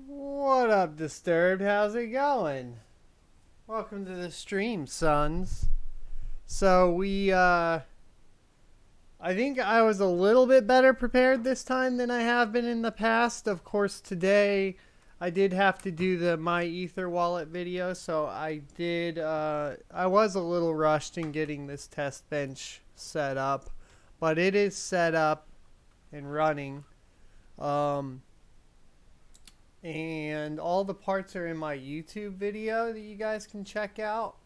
What up, Disturbed? How's it going? Welcome to the stream, sons. So I think I was a little bit better prepared this time than I have been in the past. Of course, today I did have to do the My Ether wallet video, so I was a little rushed in getting this test bench set up, but it is set up and running. And all the parts are in my YouTube video that you guys can check out.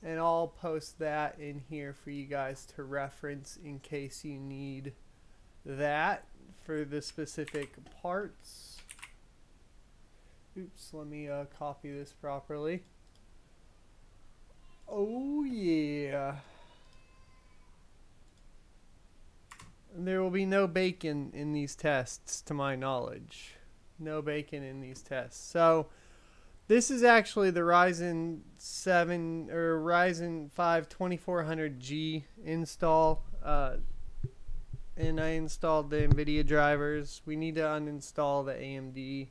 And I'll post that in here for you guys to reference in case you need that for the specific parts. Oops, let me copy this properly. Oh yeah. And there will be no bacon in these tests to my knowledge. No bacon in these tests. So this is actually the Ryzen 7 or Ryzen 5 2400G install. And I installed the NVIDIA drivers. We need to uninstall the AMD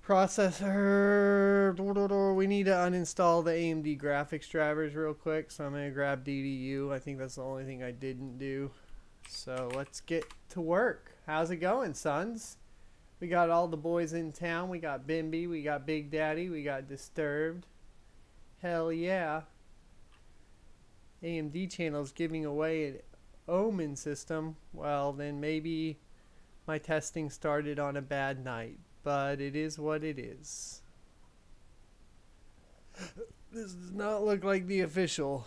processor. We need to uninstall the AMD graphics drivers real quick. So I'm going to grab DDU. I think that's the only thing I didn't do. So let's get to work. How's it going, sons? We got all the boys in town. We got Bimby, we got Big Daddy, we got Disturbed. Hell yeah. AMD channel's giving away an Omen system. Well, then maybe my testing started on a bad night. But it is what it is. This does not look like the official.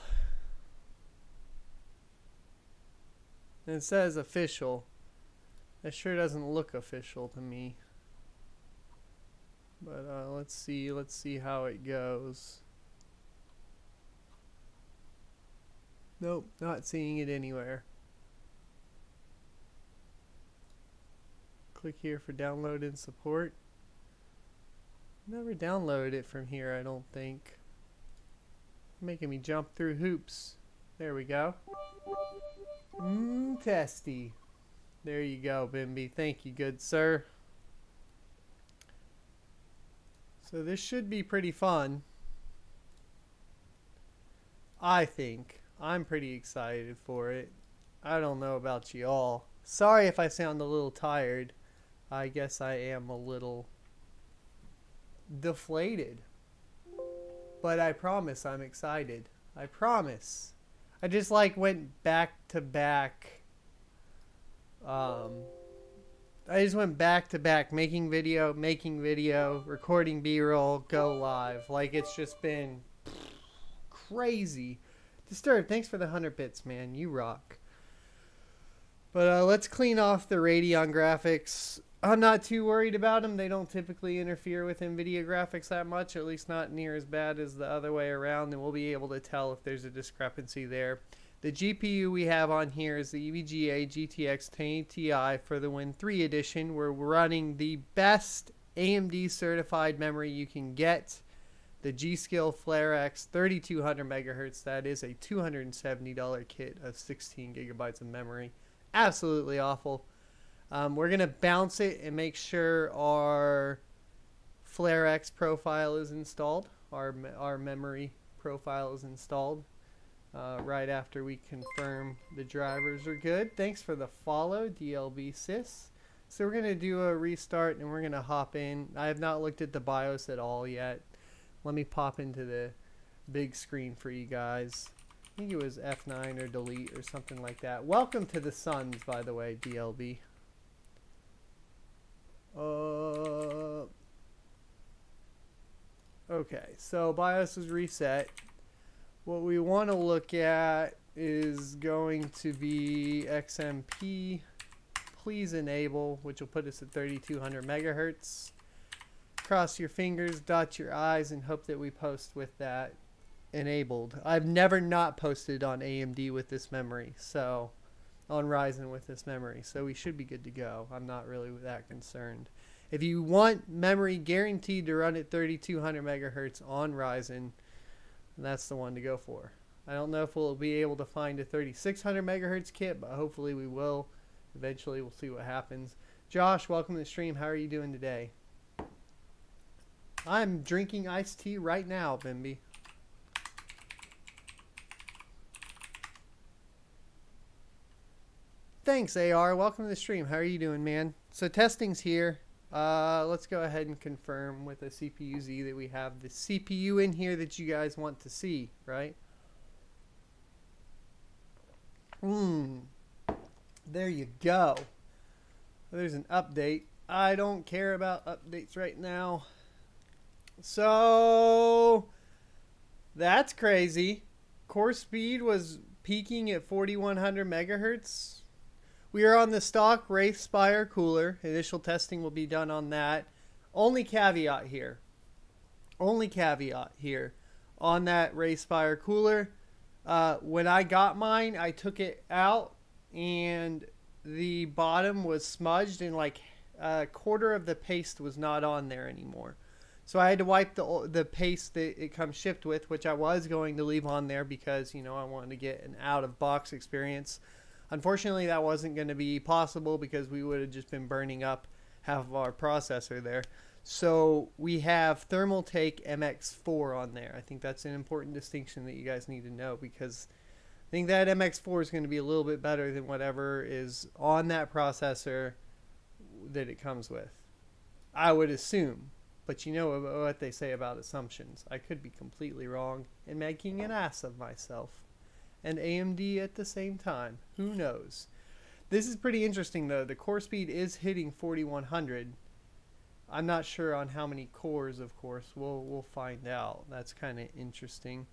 And it says official. That sure doesn't look official to me. But let's see how it goes. Nope, not seeing it anywhere. Click here for download and support. Never downloaded it from here, I don't think. Making me jump through hoops. There we go. Testy. There you go, Bimby. Thank you, good sir. So this should be pretty fun. I think. I'm pretty excited for it. I don't know about you all. Sorry if I sound a little tired. I guess I am a little deflated. But I promise I'm excited. I promise. I just went back to back. I just went back to back making video, recording B-roll, go live. It's just been crazy. Disturbed, thanks for the 100 bits, man. You rock. But let's clean off the Radeon graphics. I'm not too worried about them. They don't typically interfere with NVIDIA graphics that much, at least not near as bad as the other way around, and we'll be able to tell if there's a discrepancy there. The GPU we have on here is the EVGA GTX 1080 Ti for the Win 3 edition. We're running the best AMD certified memory you can get. The G.SKILL FlareX 3200 MHz. That is a $270 kit of 16 gigabytes of memory. Absolutely awful. We're going to bounce it and make sure our FlareX profile is installed. Our memory profile is installed. Right after we confirm the drivers are good. Thanks for the follow, DLB Sis. So we're going to do a restart and we're going to hop in. I have not looked at the BIOS at all yet. Let me pop into the big screen for you guys. I think it was F9 or delete or something like that. Welcome to the Suns, by the way, DLB. Okay, so BIOS is reset. What we want to look at is going to be XMP. Please enable, which will put us at 3200 megahertz. Cross your fingers, dot your I's, and hope that we post with that enabled. I've never not posted on AMD with this memory, so on Ryzen with this memory, so we should be good to go. I'm not really that concerned. If you want memory guaranteed to run at 3200 megahertz on Ryzen, that's the one to go for. I don't know if we'll be able to find a 3600 megahertz kit, but hopefully we will. Eventually, we'll see what happens. Josh, welcome to the stream. How are you doing today? I'm drinking iced tea right now, Bimby. Thanks, AR. Welcome to the stream. How are you doing, man? So testing's here. Let's go ahead and confirm with a CPU-Z that we have the CPU in here that you guys want to see, right? There you go. There's an update. I don't care about updates right now. So that's crazy. Core speed was peaking at 4100 megahertz. We are on the stock Wraith Spire cooler. Initial testing will be done on that. Only caveat here on that Wraith Spire cooler. When I got mine, I took it out and the bottom was smudged and like a quarter of the paste was not on there anymore. So I had to wipe the paste that it comes shipped with, which I was going to leave on there because, you know, I wanted to get an out-of-box experience. Unfortunately, that wasn't going to be possible because we would have just been burning up half of our processor there. So we have Thermaltake MX4 on there. I think that's an important distinction that you guys need to know because I think that MX4 is going to be a little bit better than whatever is on that processor that it comes with. I would assume. But you know what they say about assumptions. I could be completely wrong and making an ass of myself. And AMD at the same time. Who knows? This is pretty interesting though. The core speed is hitting 4100. I'm not sure on how many cores, of course. We'll find out. That's kind of interesting.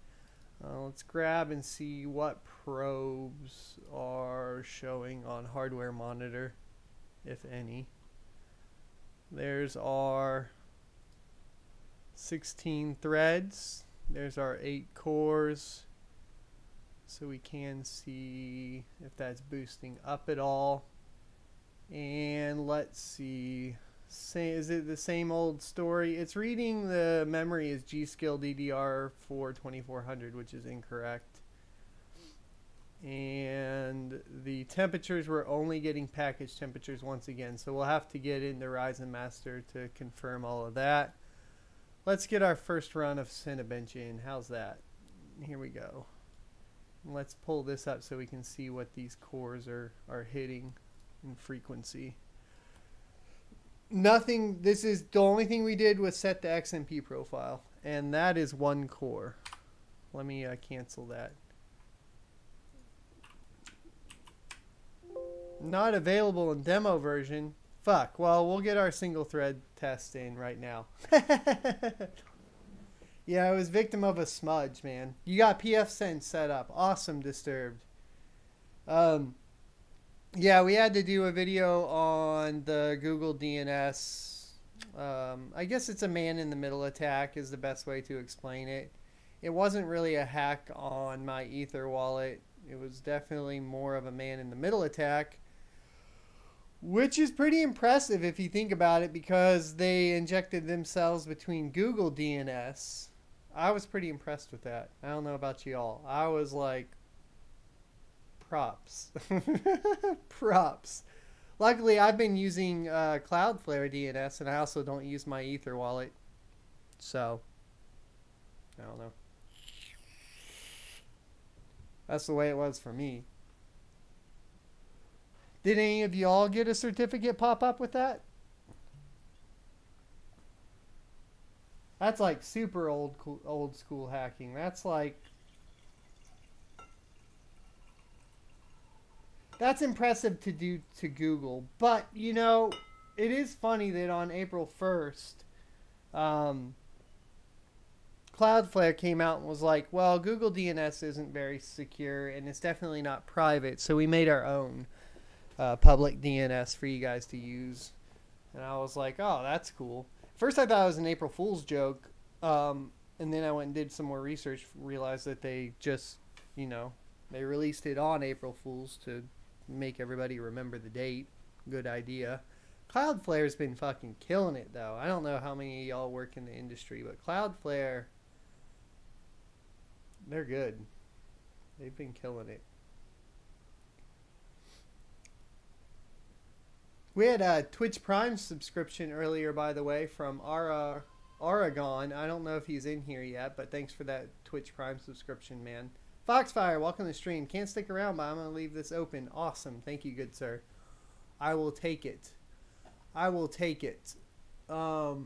Let's grab and see what probes are showing on hardware monitor, if any. There's our 16 threads. There's our 8 cores. So we can see if that's boosting up at all. And let's see. Is it the same old story? It's reading the memory as G.SKILL DDR4 2400, which is incorrect. And the temperatures, we're only getting package temperatures once again. So we'll have to get into Ryzen Master to confirm all of that. Let's get our first run of Cinebench in. How's that? Here we go. Let's pull this up so we can see what these cores are hitting in frequency. Nothing, this is the only thing we did was set the XMP profile, and that is 1 core. Let me cancel that. Not available in demo version. Fuck. Well, we'll get our single thread test in right now. Yeah, I was victim of a smudge, man. You got pfSense set up. Awesome, Disturbed. Yeah, we had to do a video on the Google DNS. I guess it's a man-in-the-middle attack is the best way to explain it. It wasn't really a hack on my Ether wallet. It was definitely more of a man-in-the-middle attack, which is pretty impressive if you think about it because they injected themselves between Google DNS. I was pretty impressed with that. I don't know about y'all. I was like, props. Props. Luckily, I've been using Cloudflare DNS, and I also don't use my Ether wallet. So, I don't know. That's the way it was for me. Did any of y'all get a certificate pop up with that? That's like super old school hacking. That's like... That's impressive to do to Google. But, you know, it is funny that on April 1st, Cloudflare came out and was like, well, Google DNS isn't very secure and it's definitely not private. So we made our own public DNS for you guys to use. And I was like, oh, that's cool. First I thought it was an April Fool's joke. And then I went and did some more research, realized that they just, you know, they released it on April Fool's to make everybody remember the date. Good idea. Cloudflare's been fucking killing it, though. I don't know how many of y'all work in the industry, but Cloudflare, they're good. They've been killing it. We had a Twitch Prime subscription earlier, by the way, from Oregon. I don't know if he's in here yet, but thanks for that Twitch Prime subscription, man. Foxfire, welcome to the stream. Can't stick around, but I'm going to leave this open. Awesome. Thank you, good sir. I will take it. I will take it. We're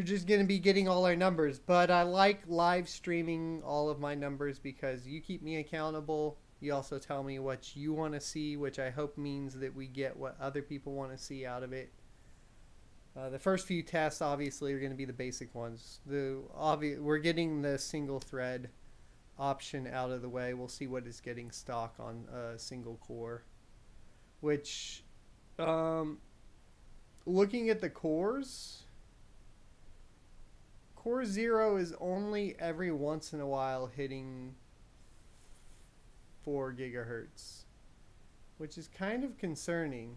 just going to be getting all our numbers, but I like live streaming all of my numbers because you keep me accountable. You also tell me what you want to see, which I hope means that we get what other people want to see out of it. The first few tests, obviously, are going to be the basic ones. We're getting the single thread option out of the way. We'll see what is getting stock on a single core. Which, looking at the cores, Core 0 is only every once in a while hitting 4 gigahertz, which is kind of concerning.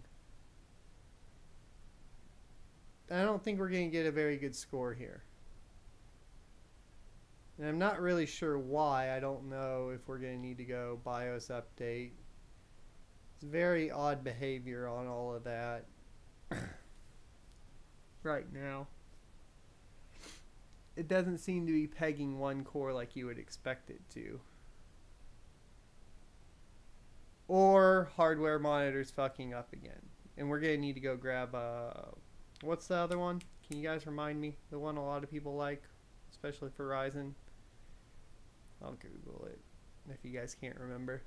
I don't think we're going to get a very good score here. And I'm not really sure why. I don't know if we're going to need to go BIOS update. It's very odd behavior on all of that right now. It doesn't seem to be pegging one core like you would expect it to. Or hardware monitors fucking up again. And we're going to need to go grab what's the other one? Can you guys remind me? The one a lot of people like, especially for Ryzen. I'll Google it if you guys can't remember.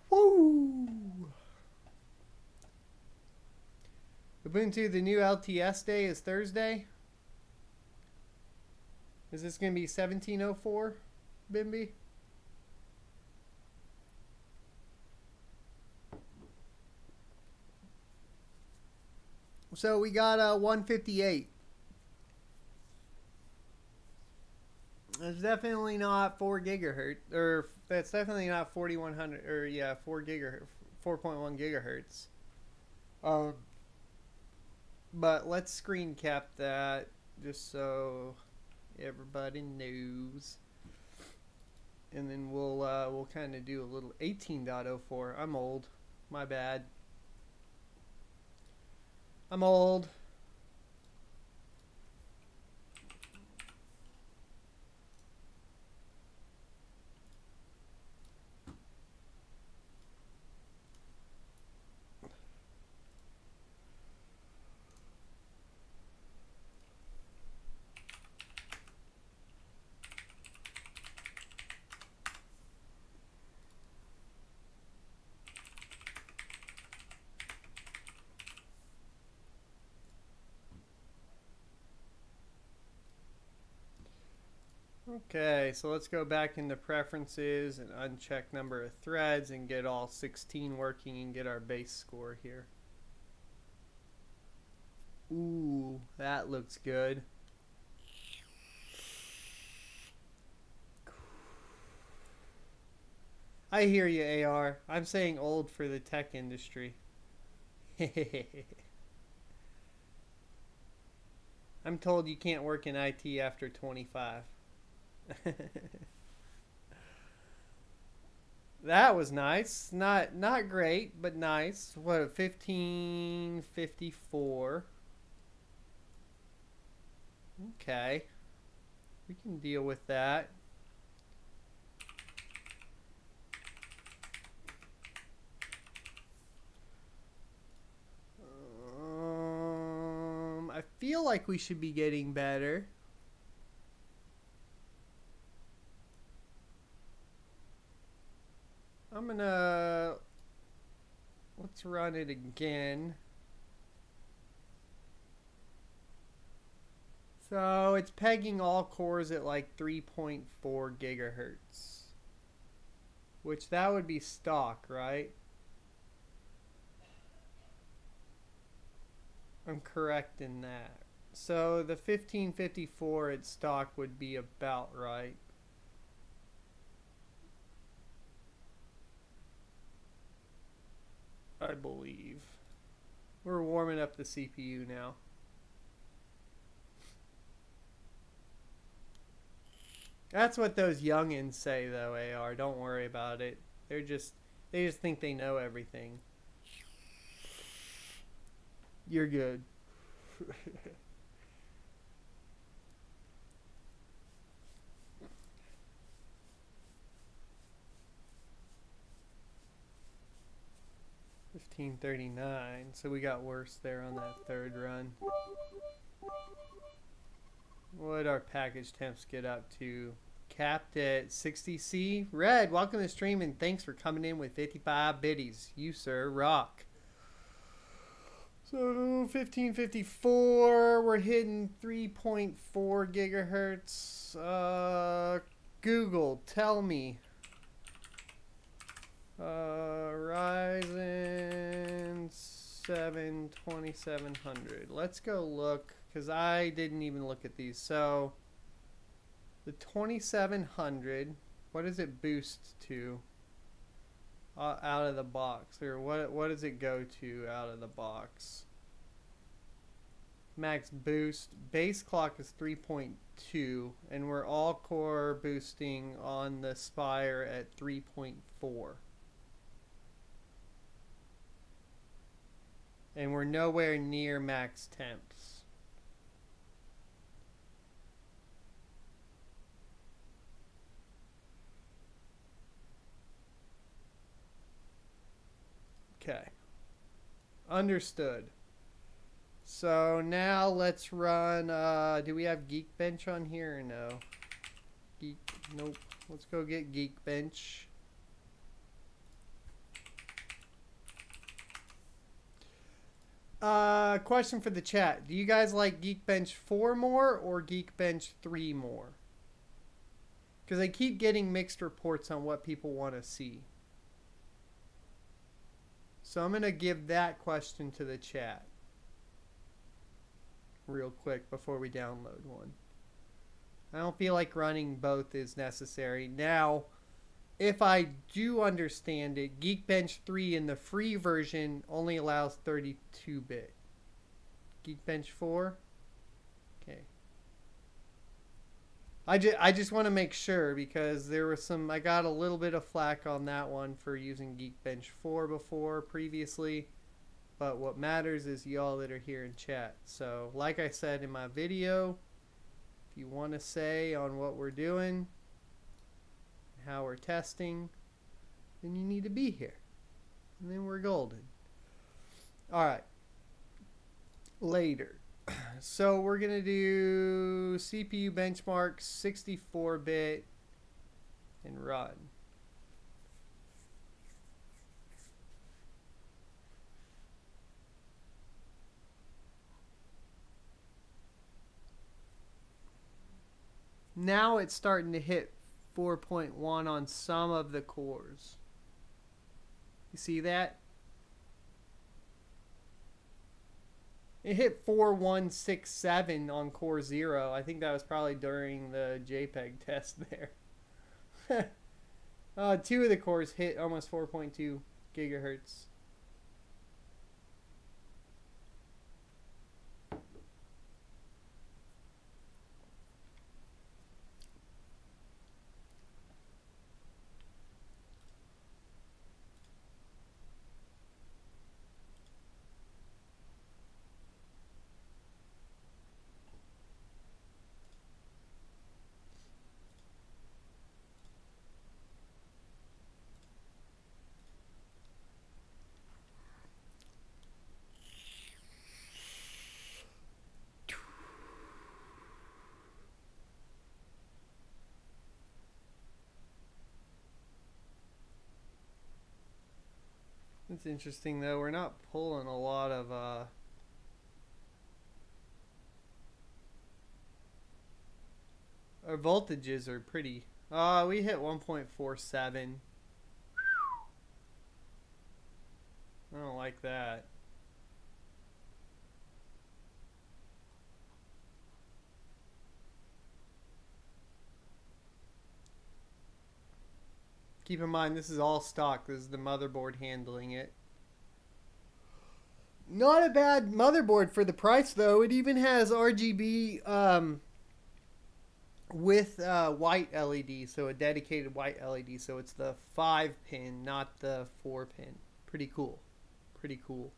Woo! Ubuntu, the new LTS day is Thursday. Is this going to be 1704, Bimby? So we got 158. That's definitely not 4 gigahertz, or that's definitely not 4100, or yeah, 4 gigahertz, 4.1 gigahertz. But let's screen cap that just so everybody knows, and then we'll kind of do a little 18.04. I'm old, my bad. I'm old. Okay, so let's go back into preferences and uncheck number of threads and get all 16 working and get our base score here. Ooh, that looks good. I hear you, AR. I'm saying old for the tech industry. I'm told you can't work in IT after 25. That was nice. Not great, but nice. What, 1554. Okay. We can deal with that. I feel like we should be getting better. I'm gonna, let's run it again. So it's pegging all cores at like 3.4 gigahertz, which that would be stock, right? I'm correct in that. So the 1554 at stock would be about right. I believe. We're warming up the CPU now. That's what those youngins say though, AR. Don't worry about it. They just think they know everything. You're good. $15.39. So we got worse there on that third run. What'd our package temps get up to? Capped at 60C. Red, welcome to the stream and thanks for coming in with 55 biddies. You, sir, rock. So 1554, we're hitting 3.4 gigahertz. Google, tell me. Ryzen 7 2700. Let's go look, because I didn't even look at these. So the 2700, what does it boost to out of the box? Or what does it go to out of the box? Max boost. Base clock is 3.2, and we're all core boosting on the Spire at 3.4. And we're nowhere near max temps. Okay. Understood. So now let's run, do we have Geekbench on here or no? Nope. Let's go get Geekbench. Question for the chat. Do you guys like Geekbench 4 more or Geekbench 3 more? Because I keep getting mixed reports on what people want to see. So I'm going to give that question to the chat real quick before we download one. I don't feel like running both is necessary. Now, if I do understand it, Geekbench 3 in the free version only allows 32-bit. Geekbench 4? Okay. I just want to make sure because there was some, I got a little bit of flack on that one for using Geekbench 4 before previously. But what matters is y'all that are here in chat. So, like I said in my video, if you want to say on what we're doing, how we're testing, then you need to be here. And then we're golden. Alright. Later. So we're going to do CPU benchmark 64-bit and run. Now it's starting to hit 4.1 on some of the cores. You see that? It hit 4167 on core 0. I think that was probably during the JPEG test there. Two of the cores hit almost 4.2 gigahertz. It's interesting though, we're not pulling a lot of our voltages are pretty, we hit 1.47. I don't like that. Keep in mind, this is all stock. This is the motherboard handling it. Not a bad motherboard for the price, though. It even has RGB with white LED, so a dedicated white LED. So it's the 5-pin, not the 4-pin. Pretty cool. Pretty cool.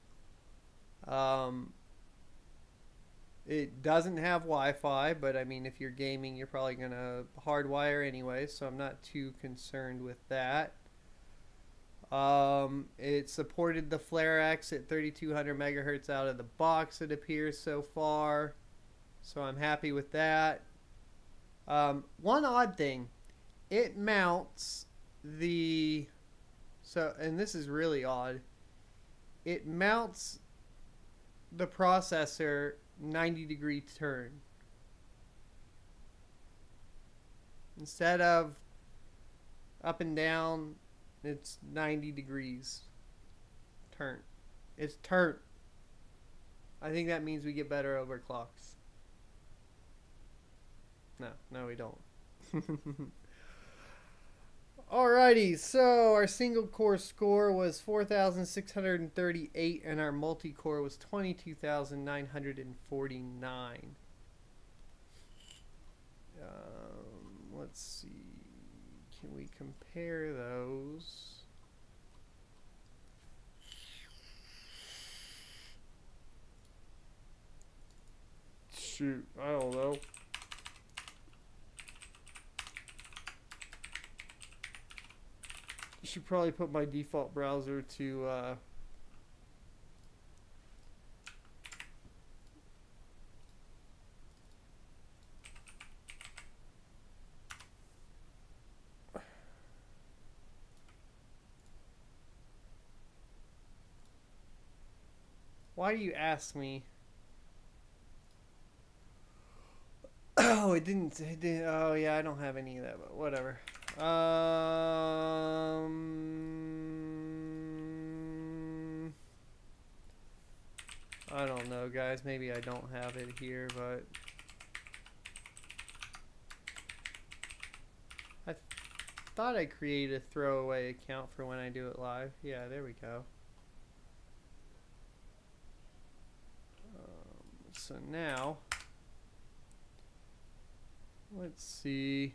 It doesn't have Wi-Fi, but I mean, if you're gaming, you're probably going to hardwire anyway, so I'm not too concerned with that. It supported the FlareX at 3200 megahertz out of the box, it appears so far, so I'm happy with that. One odd thing, it mounts the, and this is really odd, it mounts the processor 90-degree turn. Instead of up and down, it's 90 degrees turn. It's turn. I think that means we get better overclocks. No, we don't. Alrighty, so our single core score was 4,638 and our multi-core was 22,949. Let's see. Can we compare those? Shoot, I don't know. I should probably put my default browser to why do you ask me? Oh, it didn't. Oh, yeah, I don't have any of that, but whatever. I don't know, guys. Maybe I don't have it here, but I thought I created a throwaway account for when I do it live. Yeah, there we go. So now, let's see.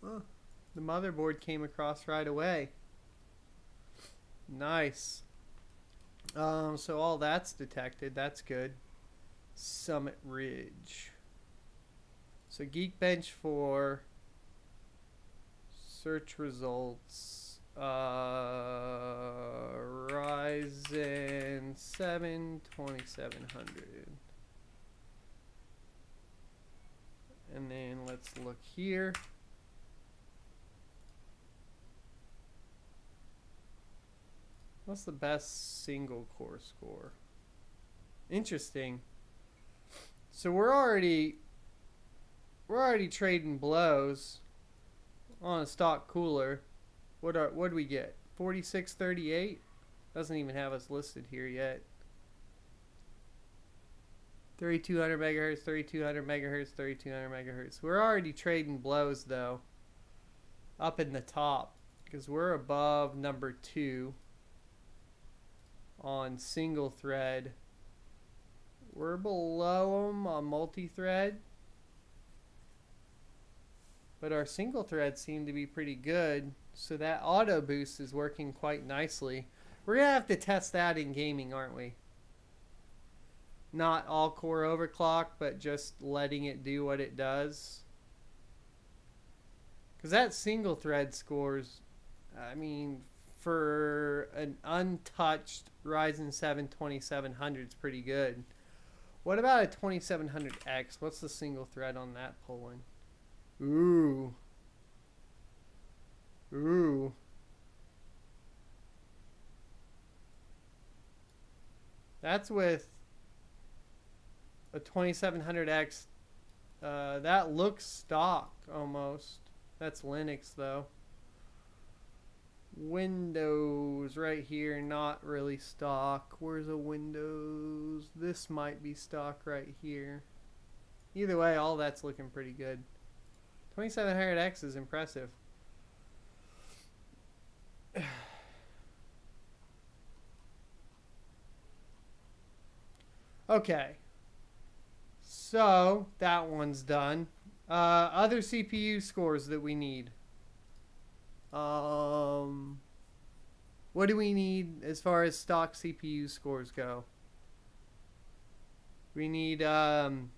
Oh, the motherboard came across right away. Nice. So all that's detected. That's good. Summit Ridge. So Geekbench for search results. Ryzen 7 2700. And then let's look here. What's the best single core score? Interesting. So we're already trading blows on a stock cooler. What do we get? 4638? Doesn't even have us listed here yet. 3200 megahertz, 3200 megahertz, 3200 megahertz. We're already trading blows though. Up in the top. Because we're above number 2 on single thread. We're below them on multi-thread. But our single threads seem to be pretty good. So that auto boost is working quite nicely. We're going to have to test that in gaming, aren't we? Not all core overclock, but just letting it do what it does. Because that single thread scores, I mean, for an untouched Ryzen 7 2700 is pretty good. What about a 2700X? What's the single thread on that pulling? Ooh. Ooh. That's with a 2700X. That looks stock almost. That's Linux though. Windows right here, not really stock. Where's a Windows? This might be stock right here. Either way, all that's looking pretty good. 2700X is impressive. Okay. So, that one's done. Other CPU scores that we need. What do we need as far as stock CPU scores go? We need Blender.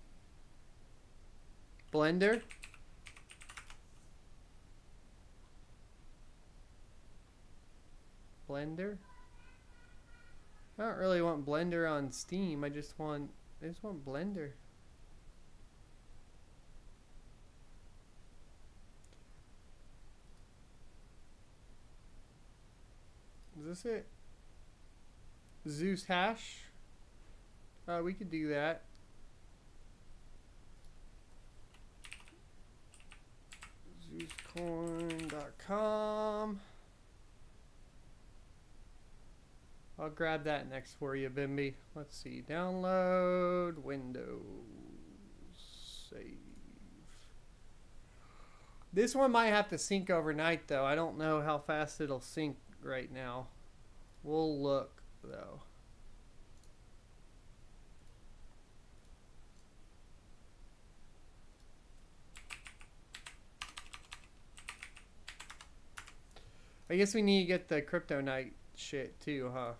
Blender. I don't really want Blender on Steam. I just want Blender. Is this it? Zeus hash? We could do that. ZeusCoin.com. I'll grab that next for you, Bimby. Let's see. Download, Windows, save. This one might have to sync overnight, though. I don't know how fast it'll sync right now. We'll look, though. I guess we need to get the Crypto Night shit, too, huh?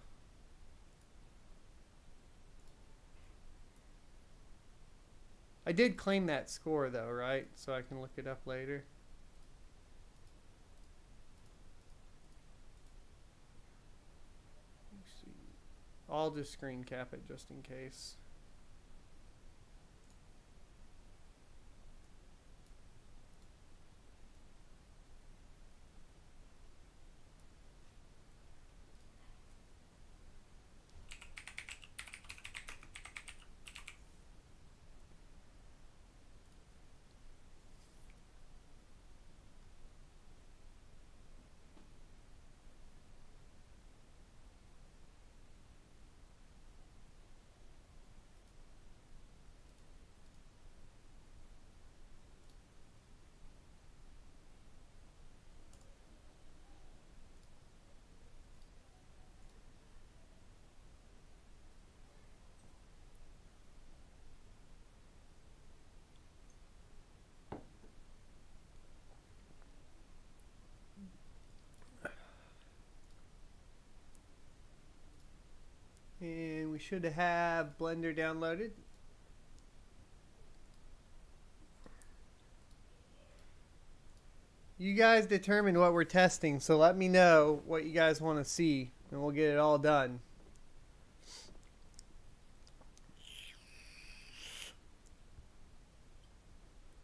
I did claim that score, though, right? So I can look it up later. Let's see. I'll just screen cap it just in case. And we should have Blender downloaded. You guys determine what we're testing, so let me know what you guys want to see, and we'll get it all done.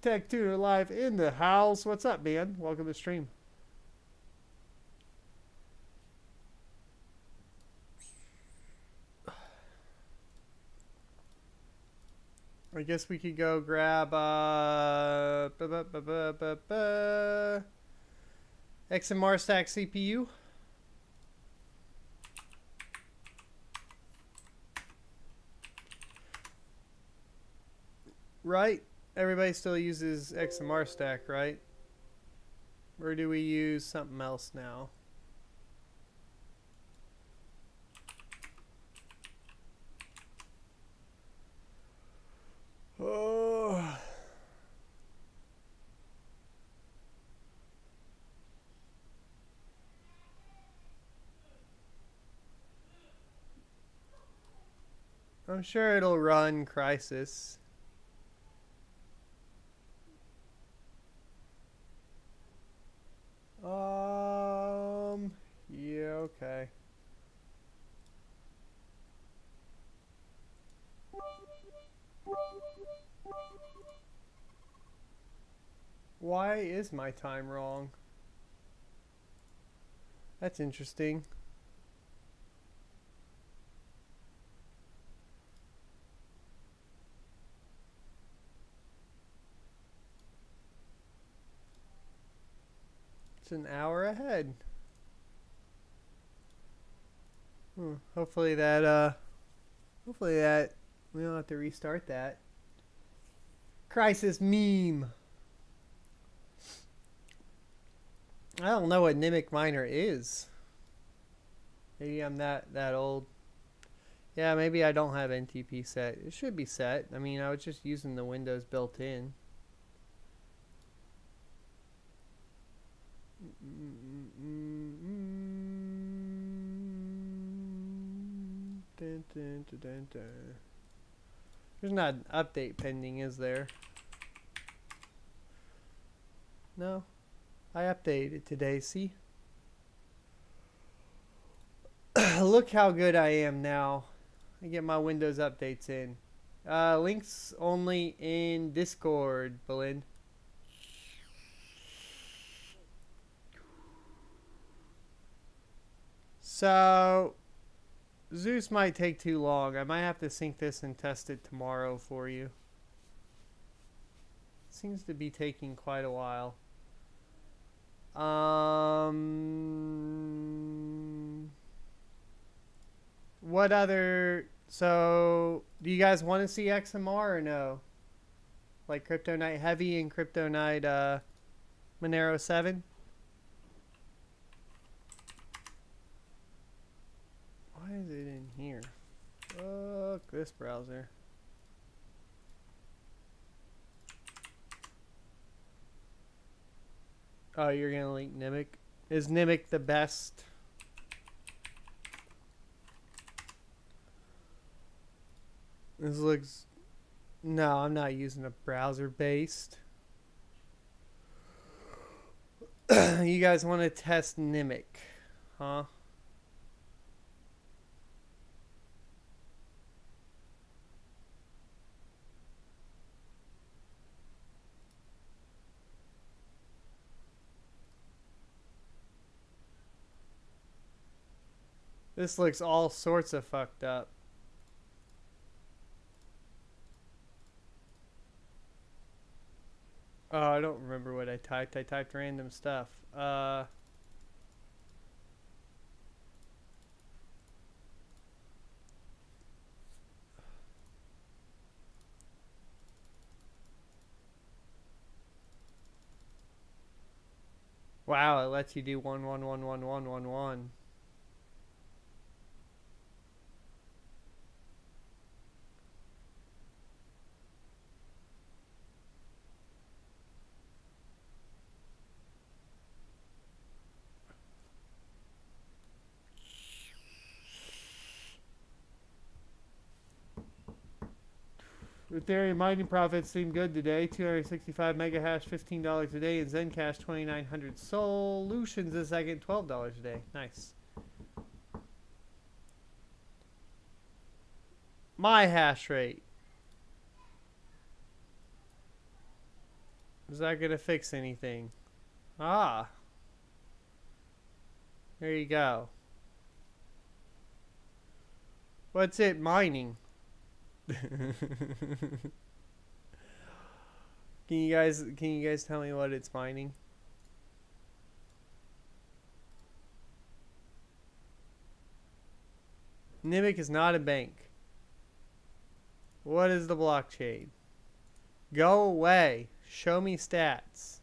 Tech Tutor Live in the house. What's up, man? Welcome to the stream. I guess we could go grab XMR Stack CPU. Right? Everybody still uses XMR Stack, right? Or do we use something else now? Oh. I'm sure it'll run Crisis. Yeah, okay. Why is my time wrong? That's interesting. It's an hour ahead. Hopefully that we don't have to restart that. Crisis meme. I don't know what Nimic Miner is. Maybe I'm that old. Yeah, maybe I don't have NTP set. It should be set. I mean, I was just using the Windows built in. There's not an update pending, is there? No. I updated it today, see? Look how good I am now. I get my Windows updates in. Links only in Discord, Belinda. So, Zeus might take too long. I might have to sync this and test it tomorrow for you. Seems to be taking quite a while. What other... So, do you guys want to see XMR or no? Like Crypto Knight Heavy and Crypto Knight Monero 7? Why is it in here? Fuck this browser. Oh, you're gonna link Nimic? Is Nimic the best? This looks... No, I'm not using a browser based. You guys want to test Nimic, huh? This looks all sorts of fucked up. Oh, I don't remember what I typed. I typed random stuff. Wow, it lets you do 111111. Ethereum mining profits seem good today. 265 mega hash, $15 a day, and Zencash 2,900 solutions a second, $12 a day. Nice. My hash rate. Is that gonna fix anything? Ah. There you go. What's it mining? Can you guys tell me what it's mining? Nimic is not a bank. What is the blockchain? Go away. Show me stats.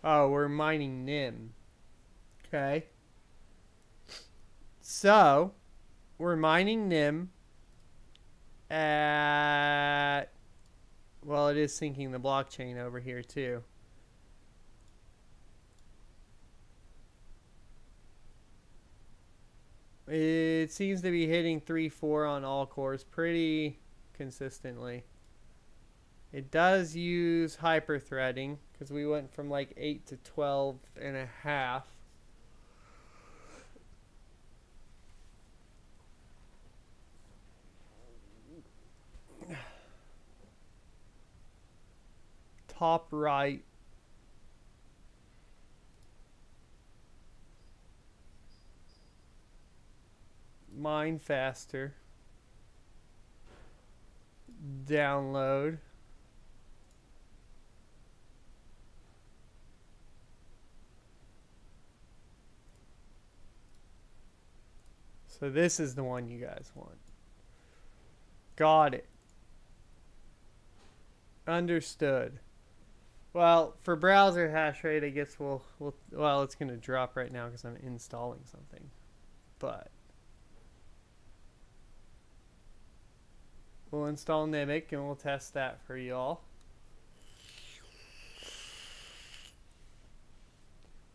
Oh, we're mining NIM. Okay. So, we're mining NIM at... Well, it is syncing the blockchain over here, too. It seems to be hitting 3.4 on all cores pretty consistently. It does use hyper-threading, because we went from like 8 to 12 and a half. Top right. Mine faster. Download. So this is the one you guys want. Got it. Understood. Well, for browser hash rate, I guess well, it's going to drop right now because I'm installing something. But we'll install Nimic and we'll test that for y'all.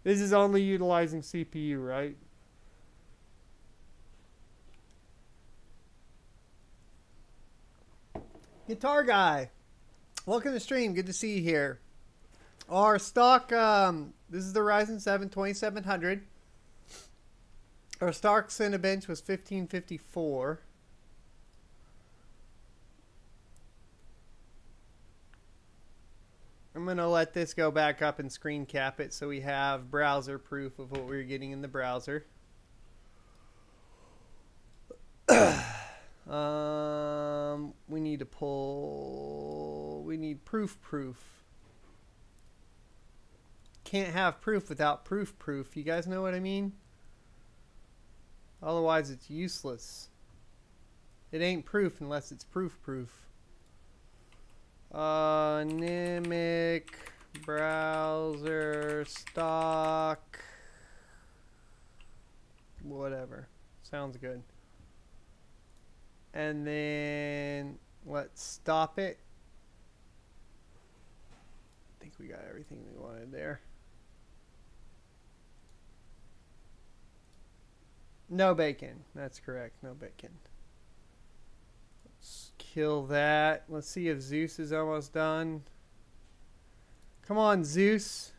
This is only utilizing CPU, right? Guitar Guy, welcome to the stream. Good to see you here. Our stock, this is the Ryzen 7 2700. Our stock Cinebench was 1554. I'm going to let this go back up and screen cap it so we have browser proof of what we were getting in the browser. We need to pull, we need proof. Can't have proof without proof. You guys know what I mean? Otherwise it's useless. It ain't proof unless it's proof. Nimic browser stock whatever. Sounds good. And then let's stop it. I think we got everything we wanted there. No bacon. That's correct. No bacon. Let's kill that. Let's see if Zeus is almost done. Come on, Zeus.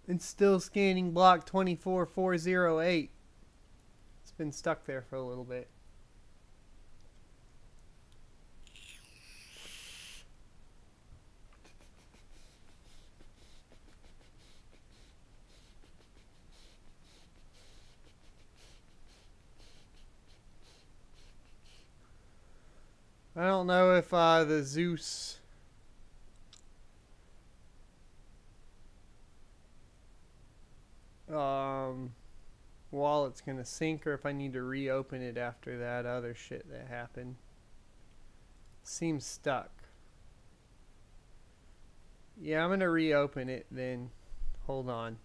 And still scanning block 24408. It's been stuck there for a little bit. I don't know if the Zeus wallet's gonna sync or if I need to reopen it after that other shit that happened. Seems stuck. Yeah, I'm gonna reopen it then. Hold on.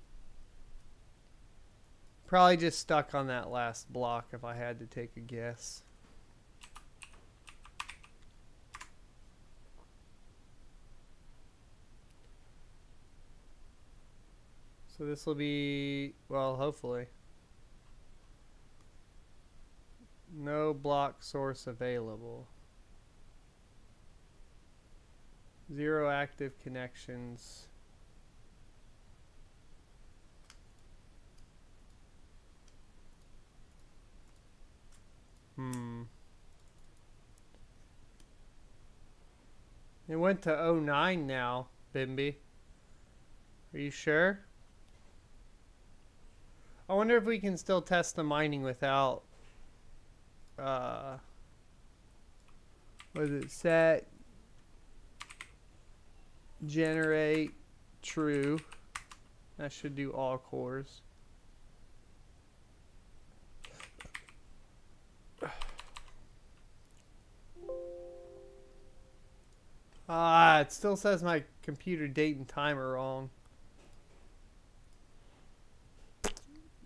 Probably just stuck on that last block if I had to take a guess. So this will be, well, hopefully. No block source available. 0 active connections. It went to 09 now, Bimby. Are you sure? I wonder if we can still test the mining without, what is it, set, generate, true. That should do all cores. It still says my computer date and time are wrong.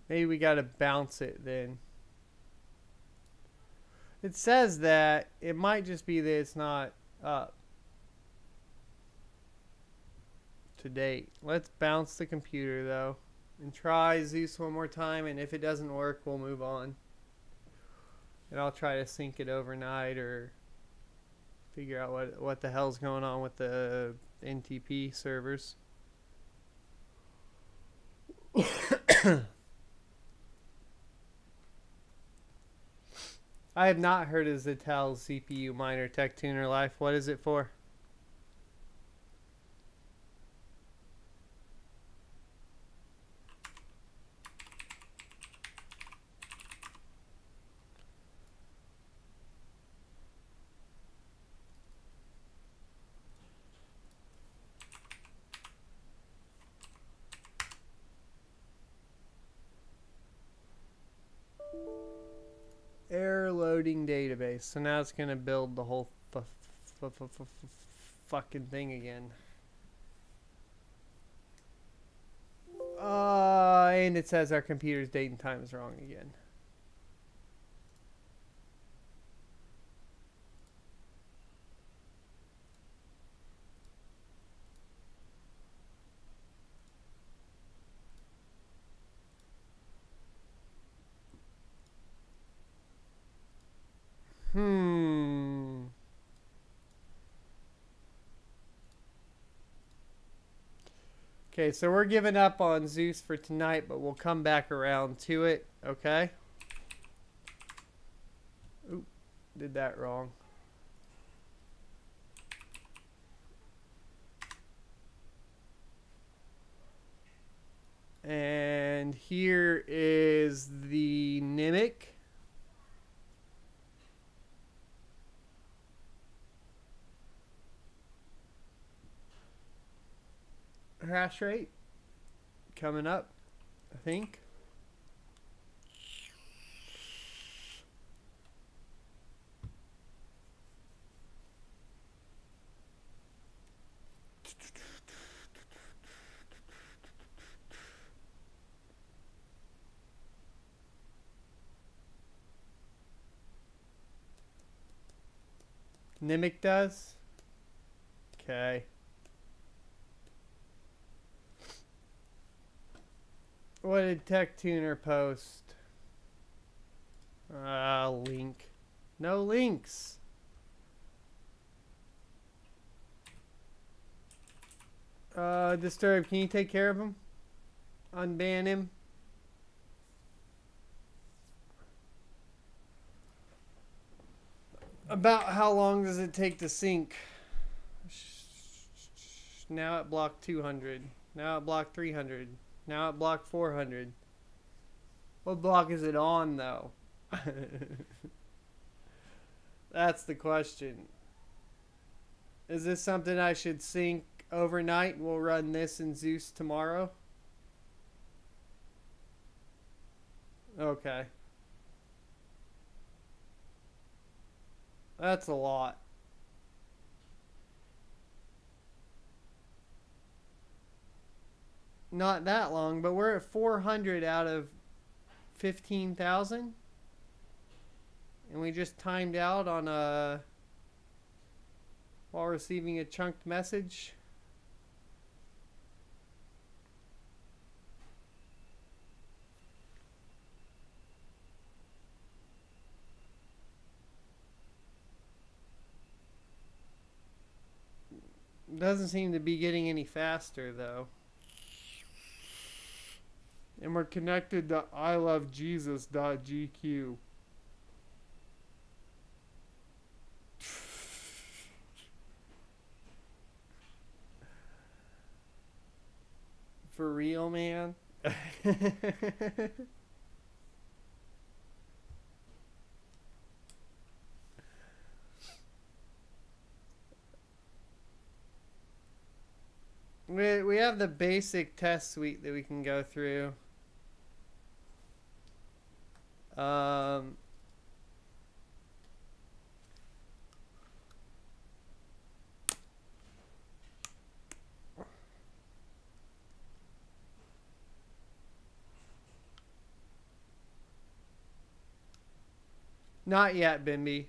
Maybe we gotta bounce it then. It says that it might just be that it's not up to date. Let's bounce the computer though and try Zeus one more time, and if it doesn't work we'll move on. And I'll try to sync it overnight or figure out what the hell's going on with the NTP servers. I have not heard of Zitel's CPU miner tech tuner life. What is it for? Error loading database. So now it's going to build the whole fucking thing again. And it says our computer's date and time is wrong again. Okay, so we're giving up on Zeus for tonight, but we'll come back around to it, okay? Oop, did that wrong. And here is the Nimic. Hash rate coming up, I think. Nimic does. Okay. What did Tech Tuner post? Link. No links. Disturb, can you take care of him? Unban him. About how long does it take to sync? Now at block 200. Now at block 300. Now at block 400. What block is it on, though? That's the question. Is this something I should sync overnight and we'll run this in Zeus tomorrow? Okay. That's a lot. Not that long, but we're at 400 out of 15,000. And we just timed out on a while receiving a chunked message. Doesn't seem to be getting any faster though. And we're connected to ilovejesus.gq. For real, man? We have the basic test suite that we can go through. Not yet, Bimby.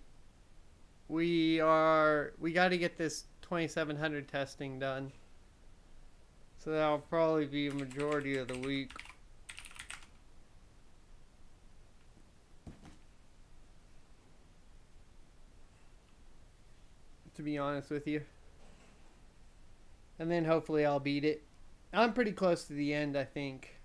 We got to get this 2700 testing done. So that'll probably be a majority of the week. To be honest with you. And then hopefully I'll beat it. I'm pretty close to the end, I think.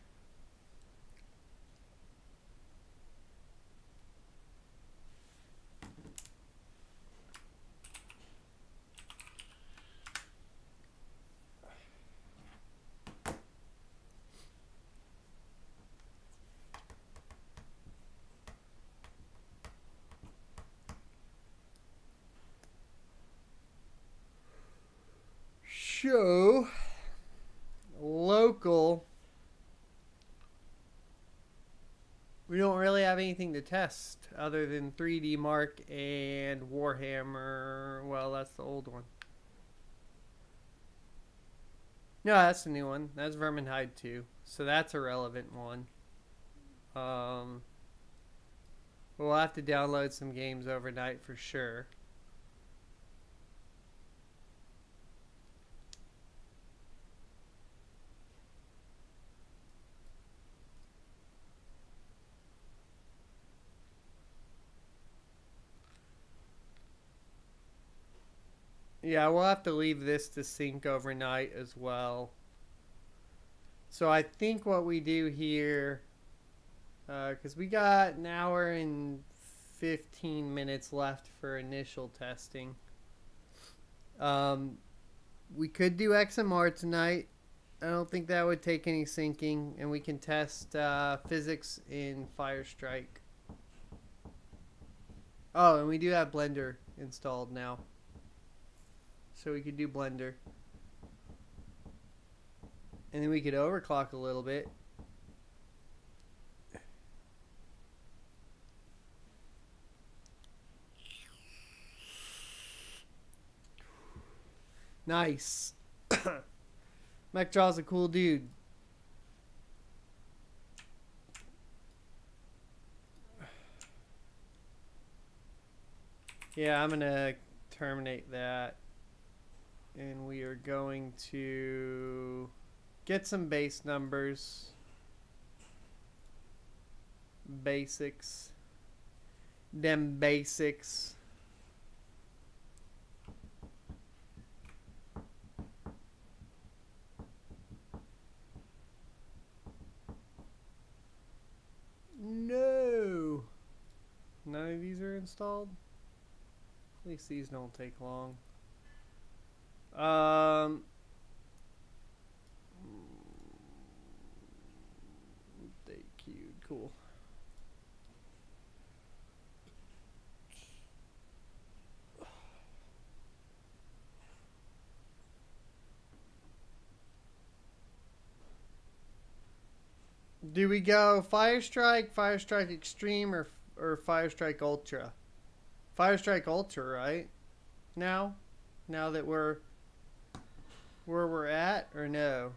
Show local. We don't really have anything to test other than 3D Mark and Warhammer. Well, that's the old one. No, that's the new one. That's Vermintide 2. So that's a relevant one. We'll have to download some games overnight for sure. Yeah, we'll have to leave this to sync overnight as well. So I think what we do here, because we got an hour and 15 minutes left for initial testing. We could do XMR tonight. I don't think that would take any syncing, and we can test physics in Firestrike. Oh, and we do have Blender installed now, so we could do Blender. And then we could overclock a little bit. Nice. MechDraw's a cool dude. Yeah, I'm gonna terminate that. And we are going to get some base numbers. Basics. Them basics. No. None of these are installed. At least these don't take long. They queued. Cool. Do we go Firestrike, Firestrike Extreme, or Firestrike Ultra? Firestrike Ultra, right? Now that we're where we're at, or no?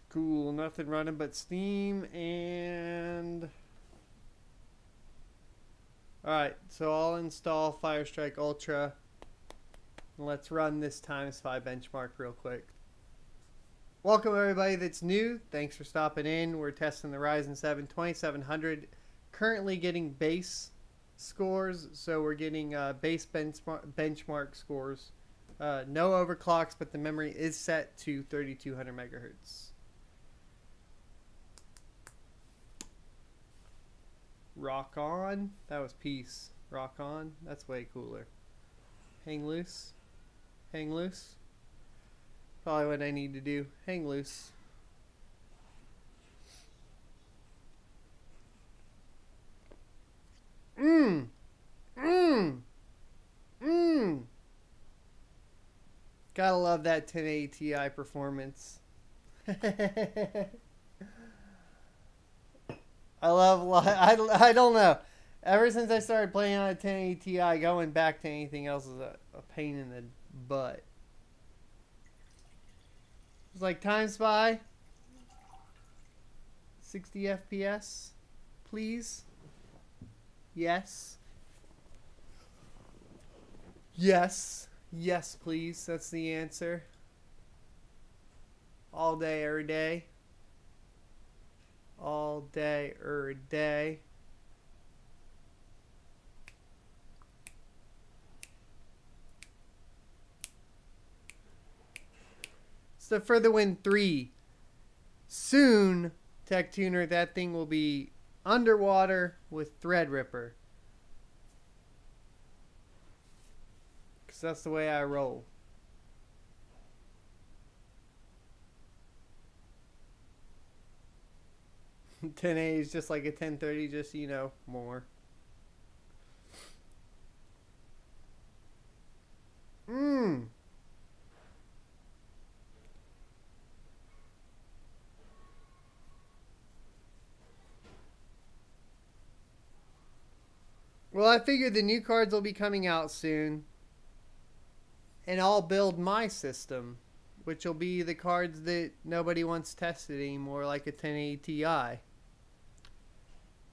Cool, nothing running but Steam and... Alright, so I'll install Firestrike Ultra. Let's run this ×5 benchmark real quick. Welcome everybody that's new. Thanks for stopping in. We're testing the Ryzen 7 2700. Currently getting base scores, so we're getting base benchmark scores. No overclocks, but the memory is set to 3200 megahertz. Rock on. That was peace. Rock on. That's way cooler. Hang loose. Hang loose. Probably what I need to do. Hang loose. Mmm. Mmm. Mmm. Gotta love that 1080 Ti performance. I don't know. Ever since I started playing on a 1080 Ti, going back to anything else is a pain in the butt. It's like ×5. 60 FPS. Please. Yes. Yes. Yes, please. That's the answer. All day, every day. All day, every day. So for the Win 3, soon, Tech Tuner, that thing will be underwater with Threadripper. Because that's the way I roll. $1080 is just like a 1030, just, you know, more. Mmm. Well, I figured the new cards will be coming out soon. And I'll build my system, which will be the cards that nobody wants tested anymore, like a 1080 Ti.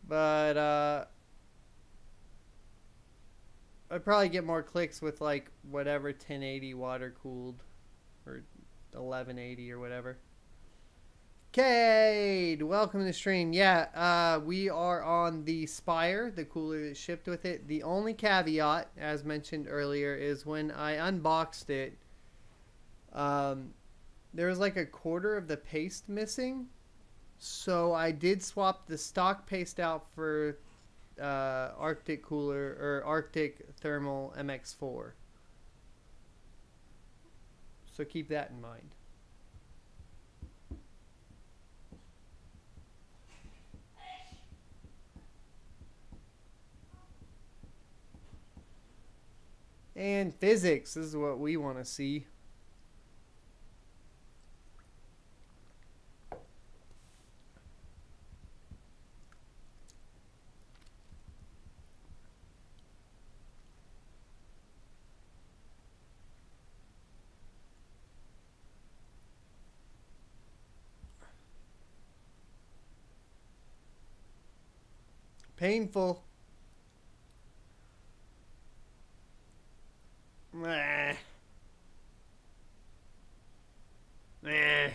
But I'd probably get more clicks with like whatever 1080 water cooled or 1180 or whatever. Cade, welcome to the stream. Yeah, we are on the Spire, the cooler that shipped with it. The only caveat, as mentioned earlier, is when I unboxed it, there was like a quarter of the paste missing. So I did swap the stock paste out for Arctic Cooler or Arctic Thermal MX4. So keep that in mind. And physics, this is what we want to see. Painful. Meh. Meh.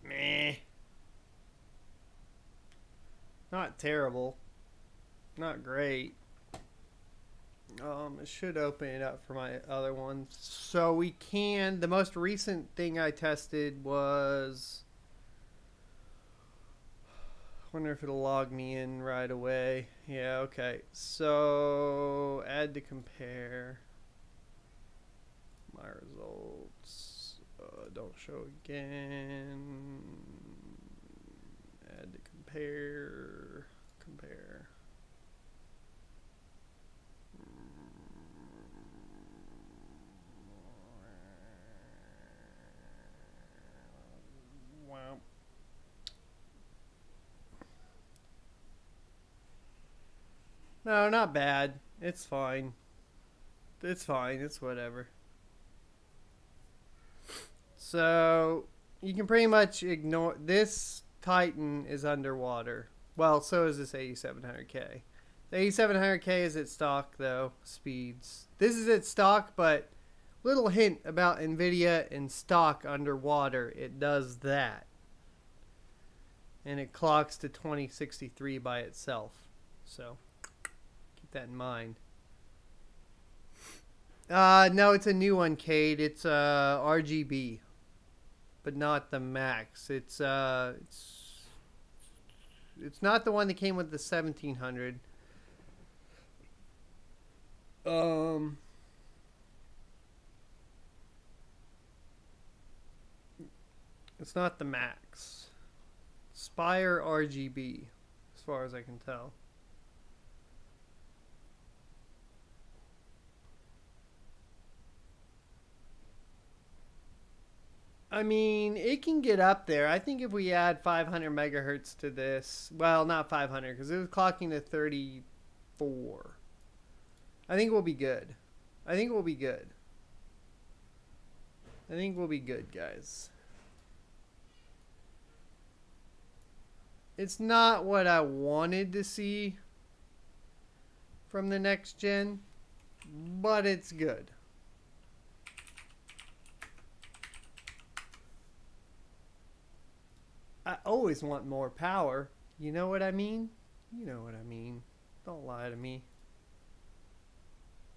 Meh. Not terrible. Not great. It should open it up for my other ones. So we can, the most recent thing I tested was, wonder if it'll log me in right away. Yeah, okay. So add to compare. My results. Don't show again. Add to compare. Compare. Wow. No, not bad. It's fine. It's fine. It's whatever. So, you can pretty much ignore... This Titan is underwater. Well, so is this 8700K. The 8700K is at stock, though, speeds. This is at stock, but little hint about NVIDIA in stock underwater. It does that. And it clocks to 2063 by itself. So, keep that in mind. No, it's a new one, Cade. It's RGB, but not the max. It's not the one that came with the 1700. It's not the max. Spire RGB, as far as I can tell. I mean, it can get up there. I think if we add 500 megahertz to this, well, not 500, because it was clocking to 34. I think we'll be good. I think we'll be good. I think we'll be good, guys. It's not what I wanted to see from the next gen, but it's good. I always want more power. You know what I mean? You know what I mean. Don't lie to me.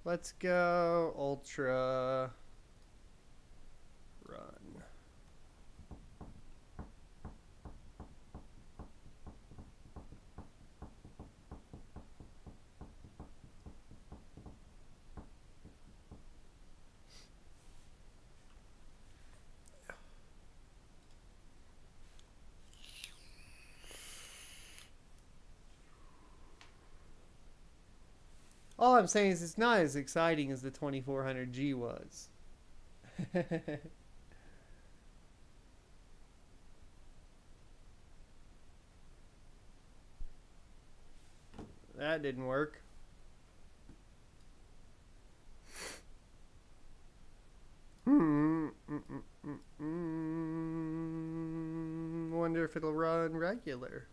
Let's go Ultra Run. All I'm saying is it's not as exciting as the 2400G was. That didn't work. Wonder if it'll run regular.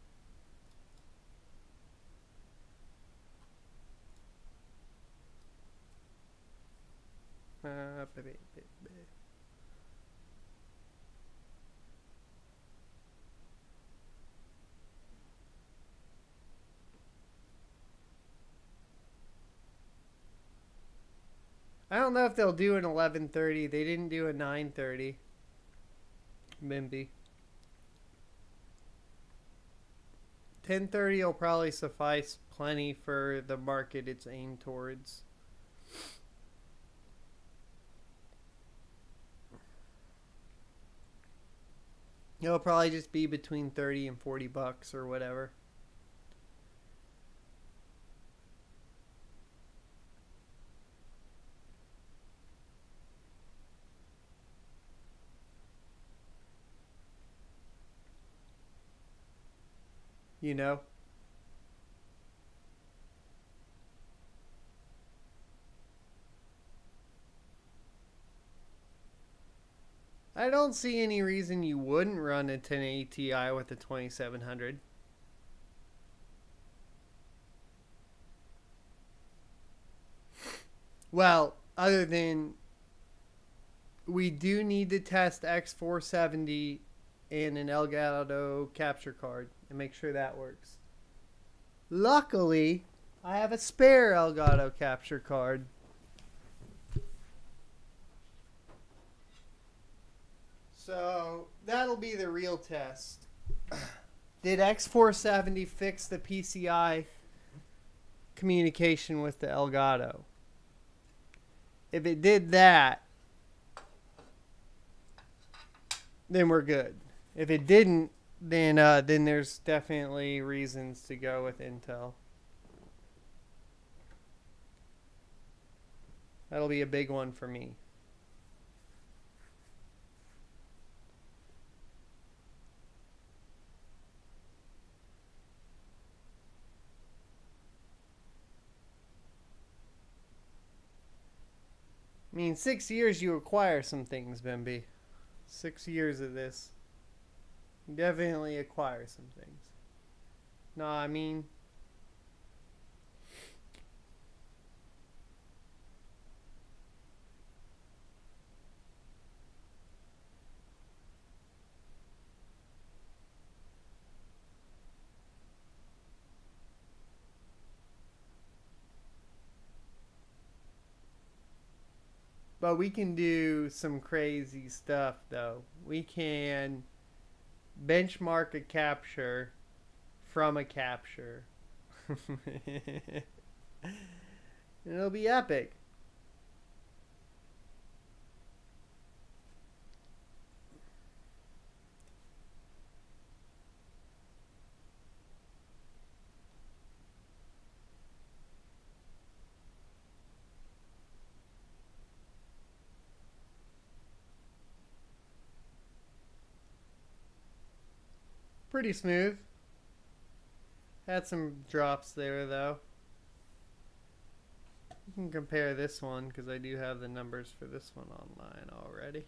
I don't know if they'll do an 1130. They didn't do a 930. Bimby. 1030 will probably suffice plenty for the market it's aimed towards. It'll probably just be between 30 and 40 bucks or whatever. You know? I don't see any reason you wouldn't run a 1080 Ti with a 2700. Well, other than we do need to test X470 and an Elgato capture card and make sure that works. Luckily, I have a spare Elgato capture card. So that'll be the real test. Did X470 fix the PCI communication with the Elgato? If it did that, then we're good. If it didn't, then there's definitely reasons to go with Intel. That'll be a big one for me. I mean, 6 years you acquire some things, Bimby. 6 years of this. You definitely acquire some things. No, I mean... But we can do some crazy stuff, though. We can benchmark a capture from a capture. It'll be epic. Pretty smooth. Had some drops there, though. You can compare this one because I do have the numbers for this one online already.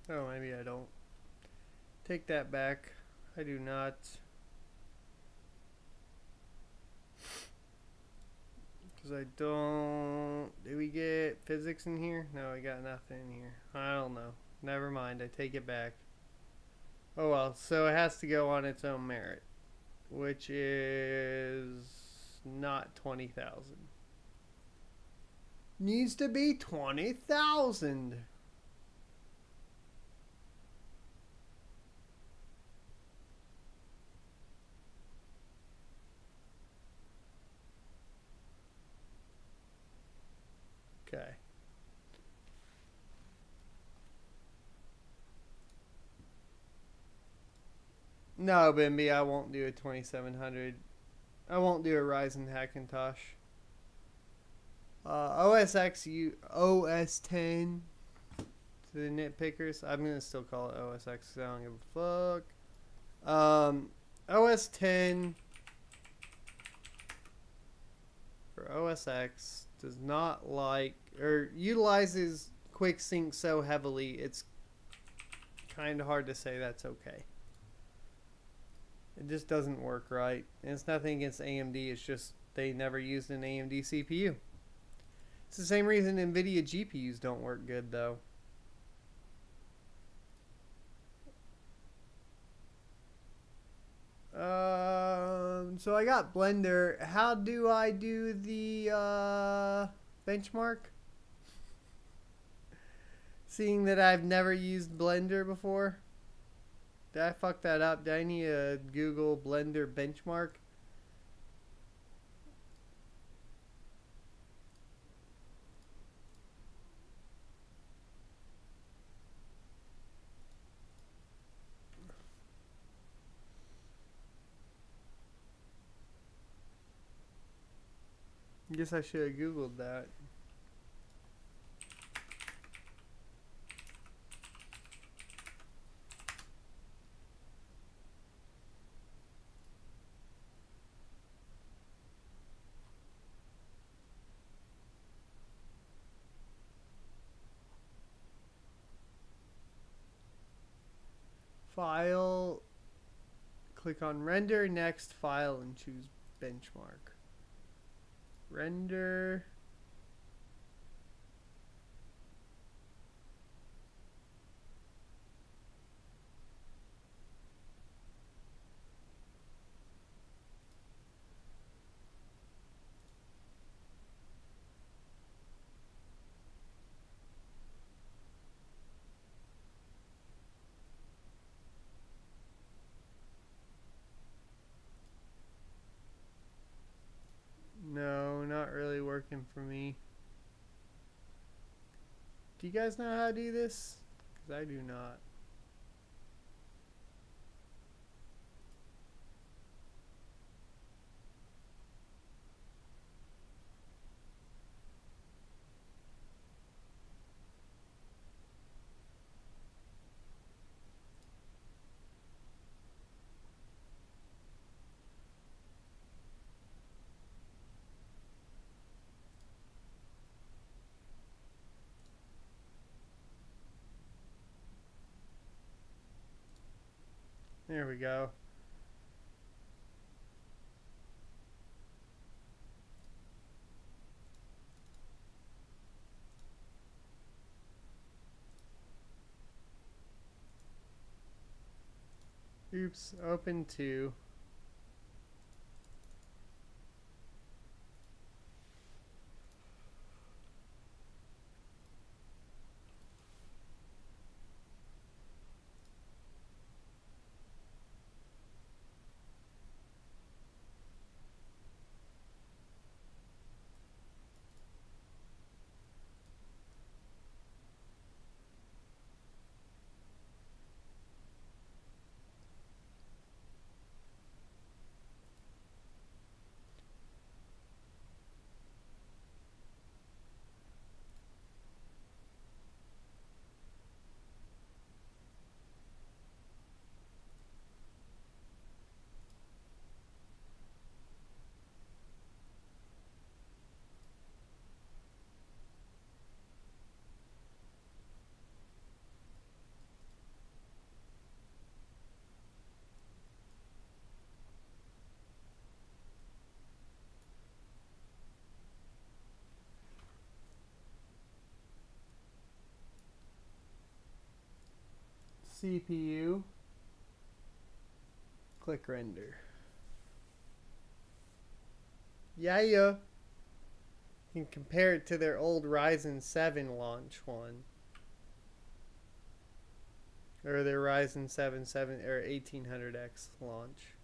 Oh, maybe I don't. Take that back. I do not. Because I don't... Did we get physics in here? No, we got nothing in here. I don't know. Never mind. I take it back. Oh well. So it has to go on its own merit. Which is not 20,000. Needs to be 20,000. Okay. No, Bimby, I won't do a 2700. I won't do a Ryzen Hackintosh. OS 10 to the nitpickers. I'm gonna still call it OS X because I don't give a fuck. OS 10 for OS X does not like or utilizes quick sync so heavily it's kind of hard to say that's okay. It just doesn't work right. And it's nothing against AMD, it's just they never used an AMD CPU. It's the same reason NVIDIA GPUs don't work good, though. So I got Blender. How do I do the benchmark? Seeing that I've never used Blender before. Did I fuck that up? Did I need a Google Blender benchmark? I guess I should have Googled that. File, click on render, next file, and choose benchmark. Render. No, not really working for me. Do you guys know how to do this? Because I do not. There we go. Oops, open to. CPU, click render. Yeah. You can compare it to their old Ryzen 7 launch one. Or their Ryzen 7 or 1800X launch.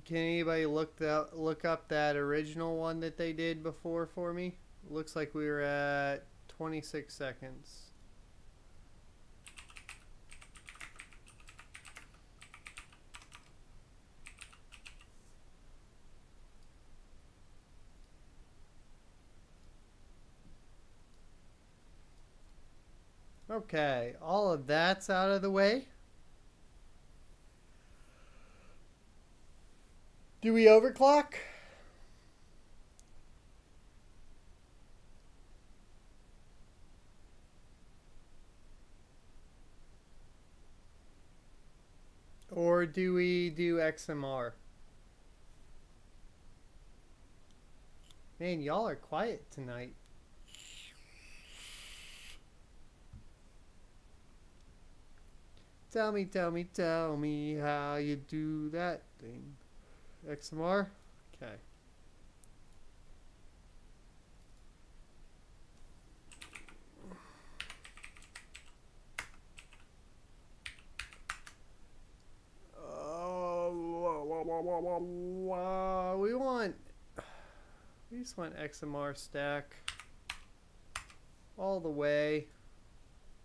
Can anybody look up that original one that they did before for me? Looks like we were at 26 seconds. Okay, all of that's out of the way. Do we overclock? Or do we do XMR? Man, y'all are quiet tonight. Tell me how you do that thing. XMR? Okay. We just want XMR stack all the way,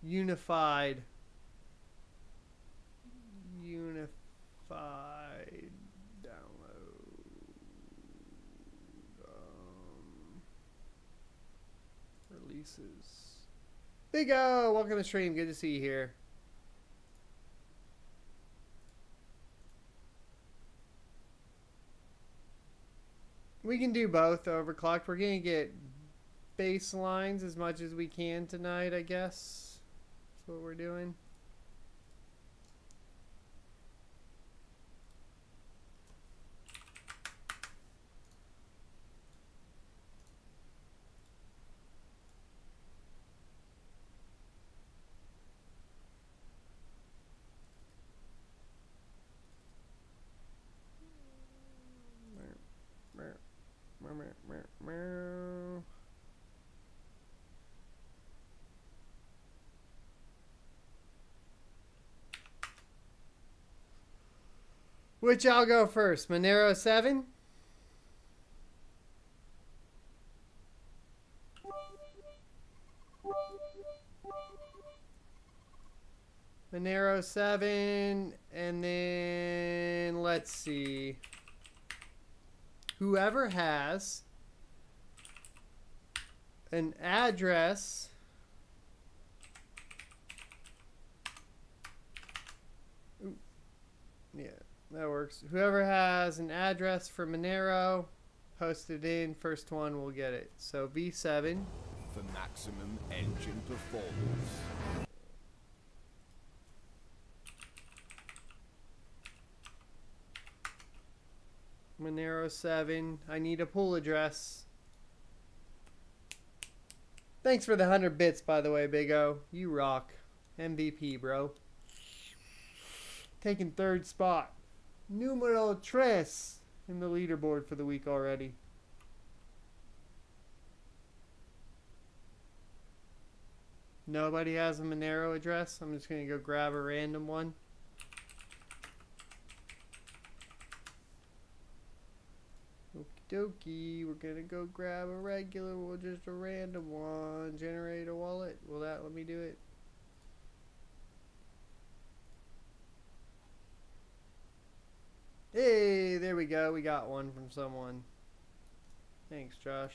unified download. Releases. Big O, welcome to the stream. Good to see you here. We can do both overclocked. We're going to get baselines as much as we can tonight, I guess. That's what we're doing. Which I'll go first? Monero 7? Monero 7, and then let's see. Whoever has an address yeah, that works. Whoever has an address for Monero, post it in. First one will get it. So V7 for maximum engine performance. Monero 7. I need a pool address. Thanks for the 100 bits, by the way, Big O. You rock. MVP, bro. Taking third spot. Numero tres in the leaderboard for the week already. Nobody has a Monero address. I'm just going to go grab a random one. Okie dokie. We're going to go grab a regular, or just a random one. Generate a wallet. Will that let me do it? Hey, there we go. We got one from someone. Thanks, Josh.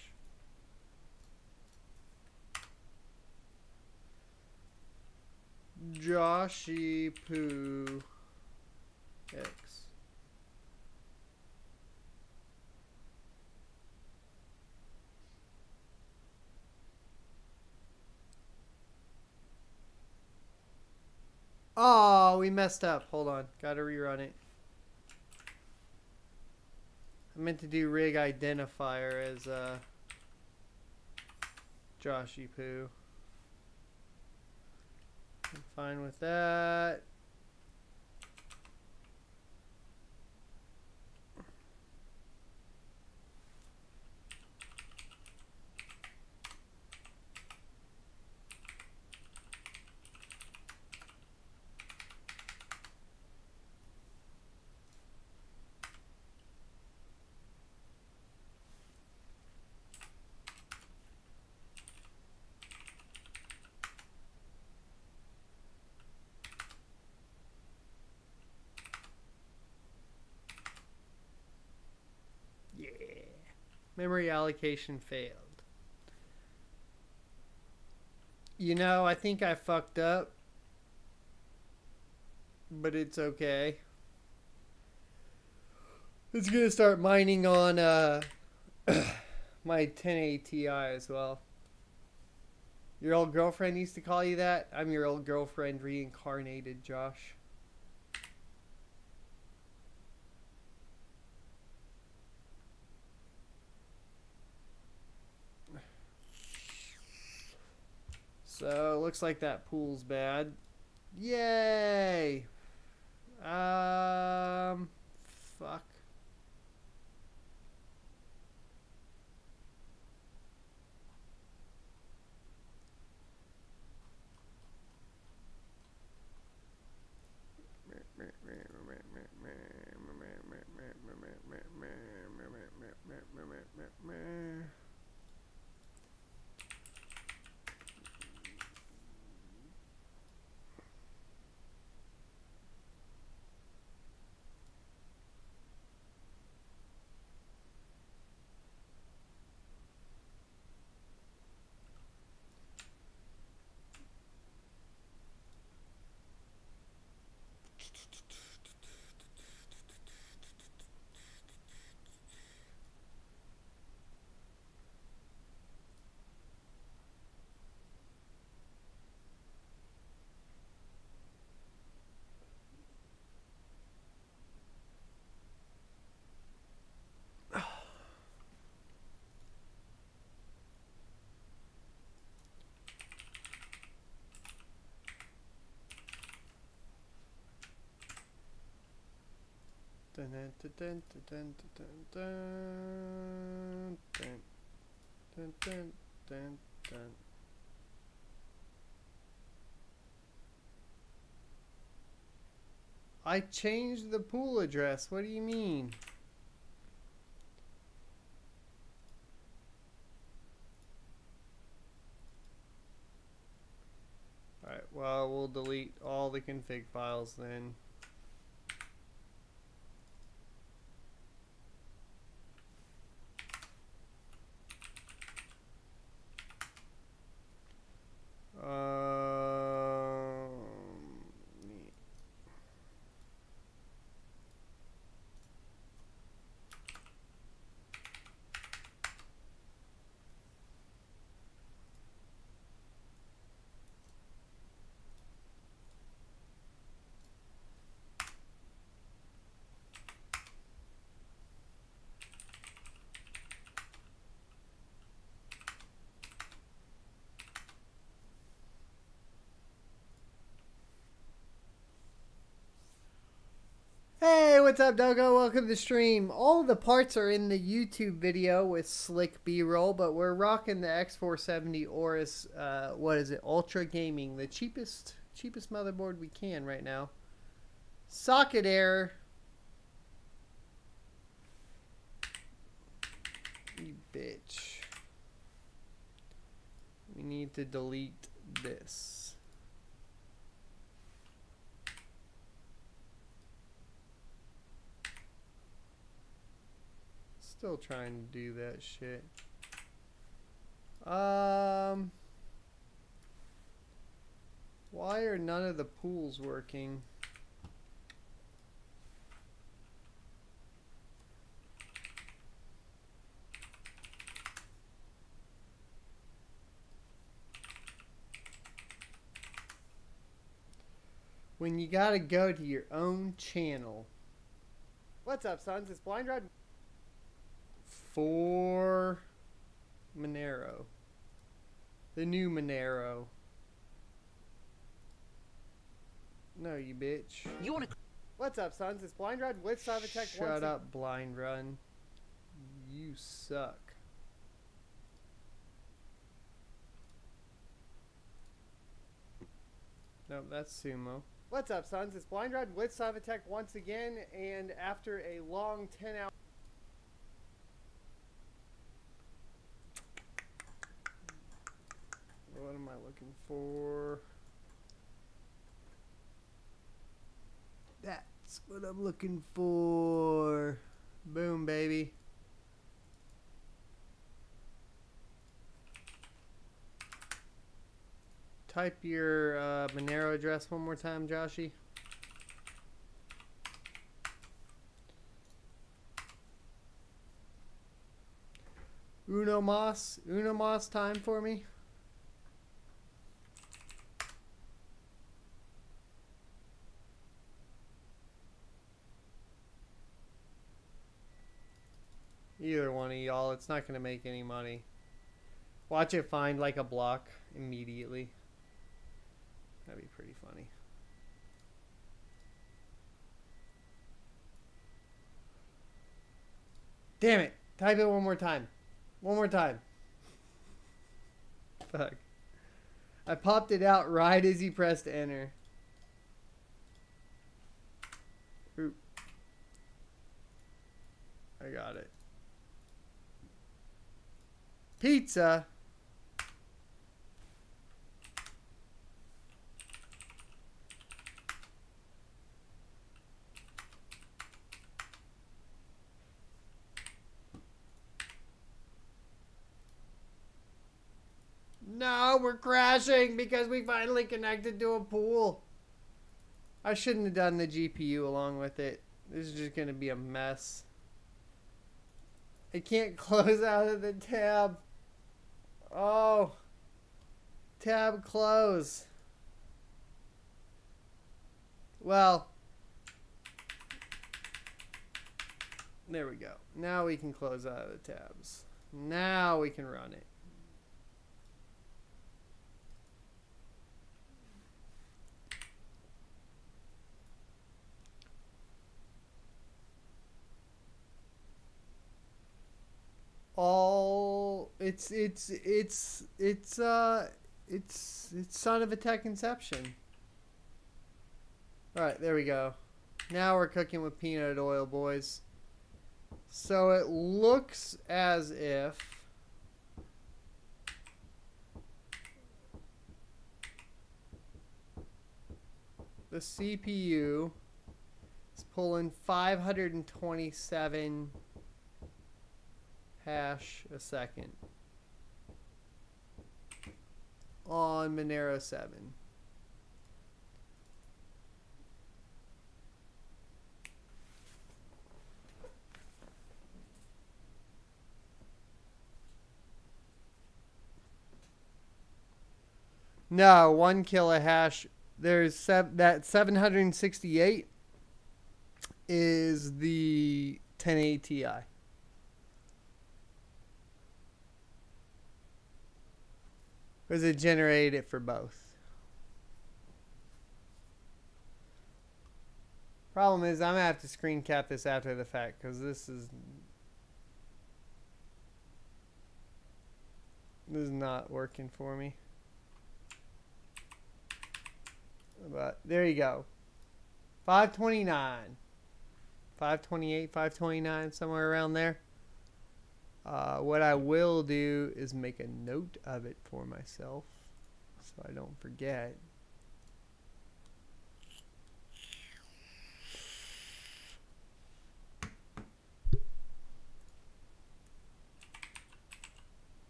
Joshy Poo X. Oh, we messed up. Hold on. Gotta rerun it. I meant to do rig identifier as Joshy Poo. I'm fine with that. Memory allocation failed. You know, I think I fucked up, but it's okay. It's gonna start mining on my 1080 Ti as well. Your old girlfriend used to call you that? I'm your old girlfriend reincarnated, Josh. So looks like that pool's bad. Yay! Fuck. I changed the pool address. What do you mean? Alright, well, we'll delete all the config files then. Hey, what's up, Dogo? Welcome to the stream. All the parts are in the YouTube video with slick B-roll, but we're rocking the X470 AORUS, what is it, Ultra Gaming, the cheapest motherboard we can right now. Socket error. You bitch. We need to delete this. Still trying to do that shit. Why are none of the pools working? When you gotta go to your own channel. What's up, sons? It's Blind Rod. For Monero. The new Monero. No, you bitch. You wanna... What's up, sons? It's Blind Rod with Cybertech. Shut up, Blind Run. You suck. Nope, that's Sumo. What's up, sons? It's Blind Rod with Cybertech once again, and after a long 10-hour... What am I looking for? That's what I'm looking for. Boom, baby. Type your Monero address one more time, Joshy. Uno Mas time for me. Either one of y'all, it's not going to make any money. Watch it find like a block immediately. pretty funny. Damn it. Type it one more time. One more time. Fuck. I popped it out right as he pressed enter. Oop. I got it. Pizza. No, we're crashing because we finally connected to a pool. I shouldn't have done the GPU along with it. This is just going to be a mess. I can't close out of the tab. Oh. Tab close. Well. There we go. Now we can close out of the tabs. Now we can run it. It's son of a tech inception. All right, there we go. Now we're cooking with peanut oil, boys. So it looks as if the CPU is pulling 527 hash a second on Monero 7. No, 1 kilohash. There's that 768 is the 1080 Ti. Because it generated it for both. Problem is, I'm going to have to screen cap this after the fact because this is not working for me. But there you go. 529. 528, 529, somewhere around there. What I will do is make a note of it for myself so I don't forget.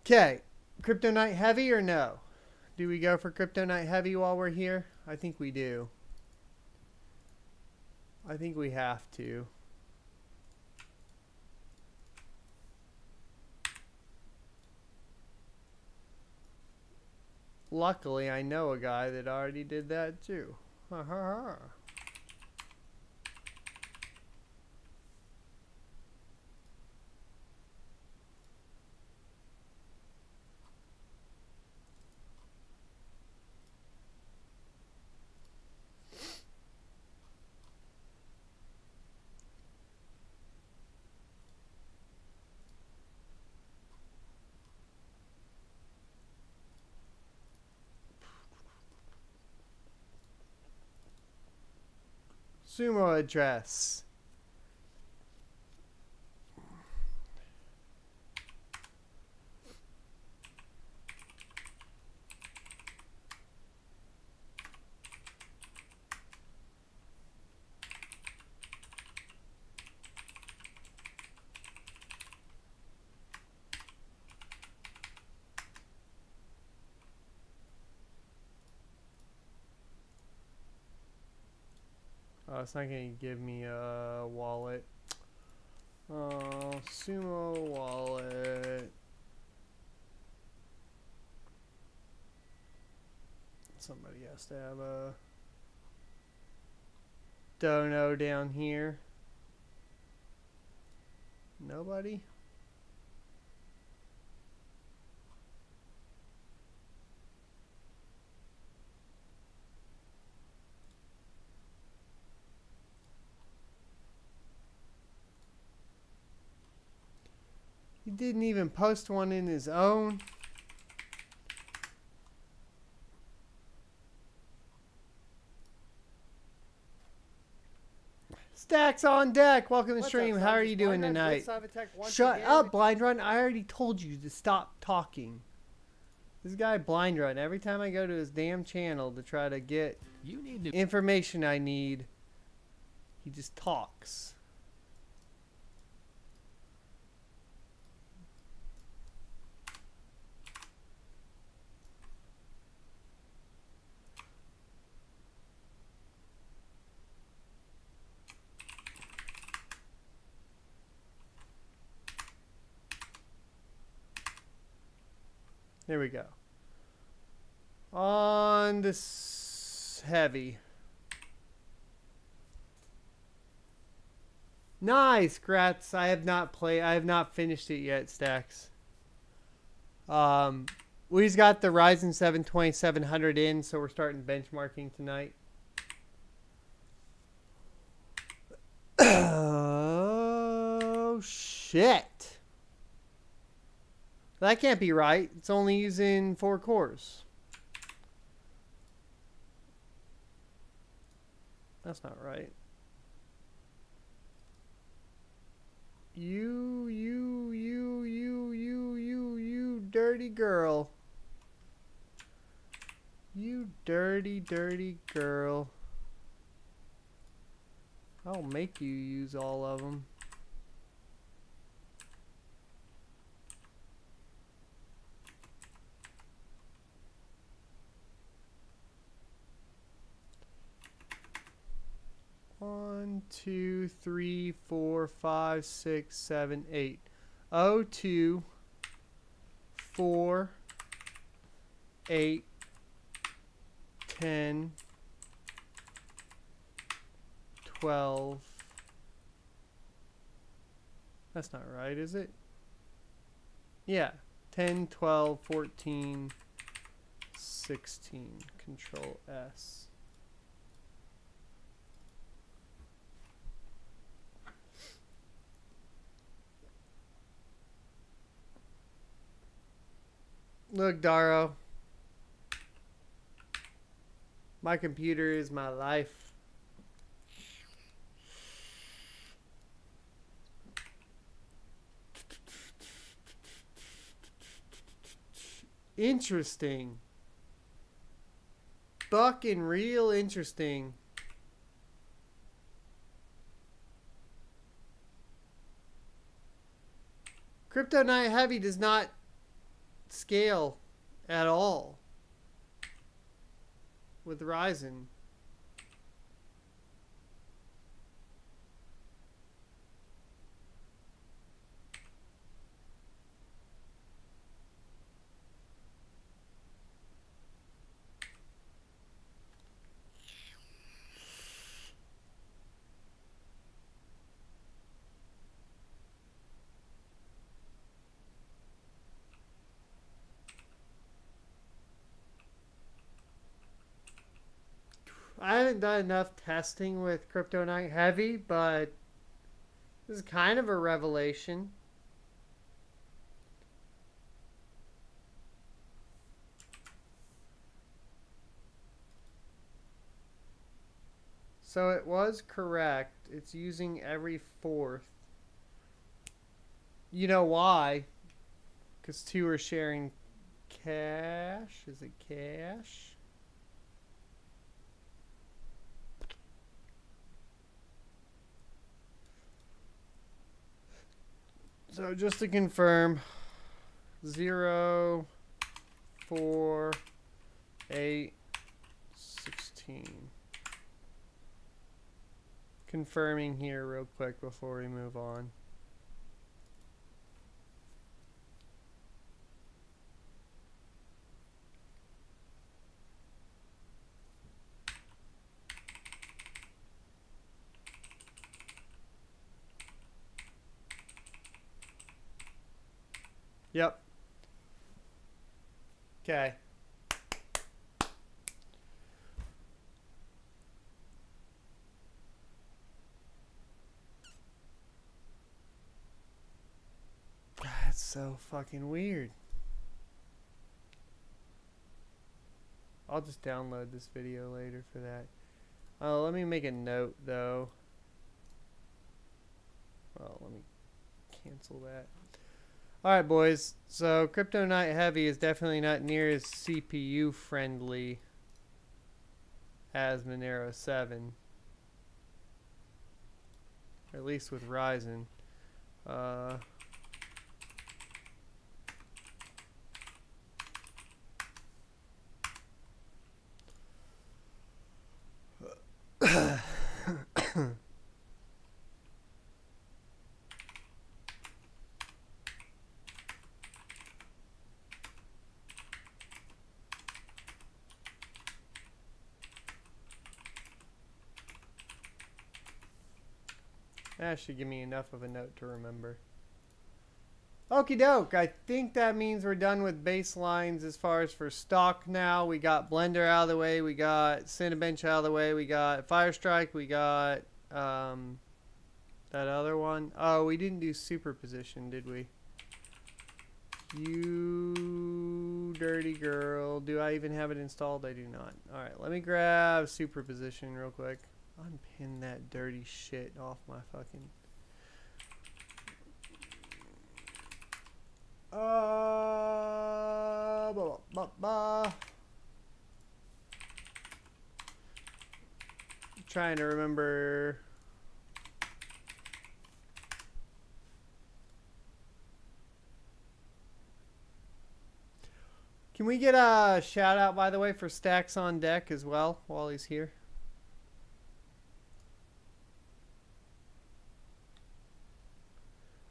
Okay, Crypto Night Heavy or no? Do we go for Crypto Night Heavy while we're here? I think we do. I think we have to. Luckily, I know a guy that already did that too. Ha ha ha. Sumo address. Oh, it's not going to give me a wallet. Sumo wallet. Somebody has to have a dono down here. Nobody? He didn't even post one in his own. Stacks on deck. Welcome to the stream. How are you doing tonight? Shut up, Blind Run. I already told you to stop talking. This guy Blind Run, every time I go to his damn channel to try to get information I need, he just talks. There we go. On this heavy. Nice, Gratz. I have not finished it yet, Stacks. We've got the Ryzen 7 2700 in, so we're starting benchmarking tonight. Oh shit. That can't be right. It's only using 4 cores. That's not right. You dirty girl. You dirty, dirty girl. I'll make you use all of them. One, 2, 3, 4, 5, 6, 7, 8. 0, 2, 4, 8, 10, 12. That's not right, is it? Yeah. 10, 12, 14, 16. Control S. Look, Daro. My computer is my life. Interesting. Fucking real interesting. Crypto Night Heavy does not scale at all with Ryzen. I haven't done enough testing with Crypto Night Heavy, but this is kind of a revelation. So it was correct. It's using every 4th. You know why? Because 2 are sharing cache. Is it cache? So just to confirm, 0, 4, 8, 16. Confirming here real quick before we move on. Yep. Okay. That's so fucking weird. I'll just download this video later for that. Let me make a note though. Well, let me cancel that. Alright boys, so Crypto Night Heavy is definitely not near as CPU friendly as Monero 7. Or at least with Ryzen. That should give me enough of a note to remember. Okie doke, I think that means we're done with baselines as far as for stock now. We got Blender out of the way, we got Cinebench out of the way, we got Firestrike, we got that other one. Oh, we didn't do superposition, did we? You dirty girl. Do I even have it installed? I do not. Alright, let me grab superposition real quick. Unpin that dirty shit off my fucking... Trying to remember... Can we get a shout out, by the way, for Stacks on Deck as well while he's here?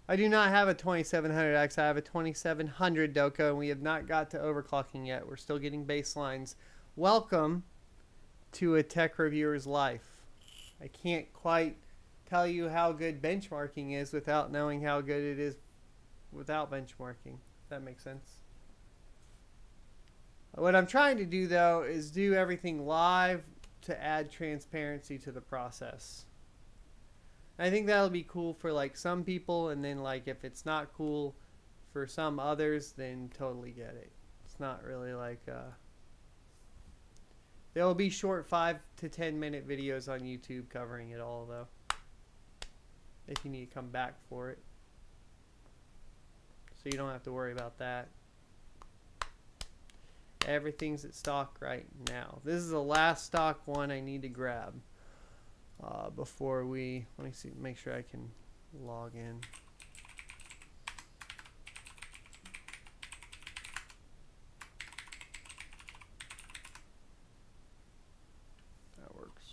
I do not have a 2700X. I have a 2700 Doko, and we have not got to overclocking yet. We're still getting baselines. Welcome to a tech reviewer's life. I can't quite tell you how good benchmarking is without knowing how good it is without benchmarking. If that makes sense. What I'm trying to do, though, is do everything live to add transparency to the process. I think that'll be cool for like some people, and then like if it's not cool for some others, then totally get it. It's not really like there will be short 5 to 10 minute videos on YouTube covering it all though, if you need to come back for it, so you don't have to worry about that. Everything's at stock right now. This is the last stock one I need to grab. Before we, let me see, make sure I can log in. That works.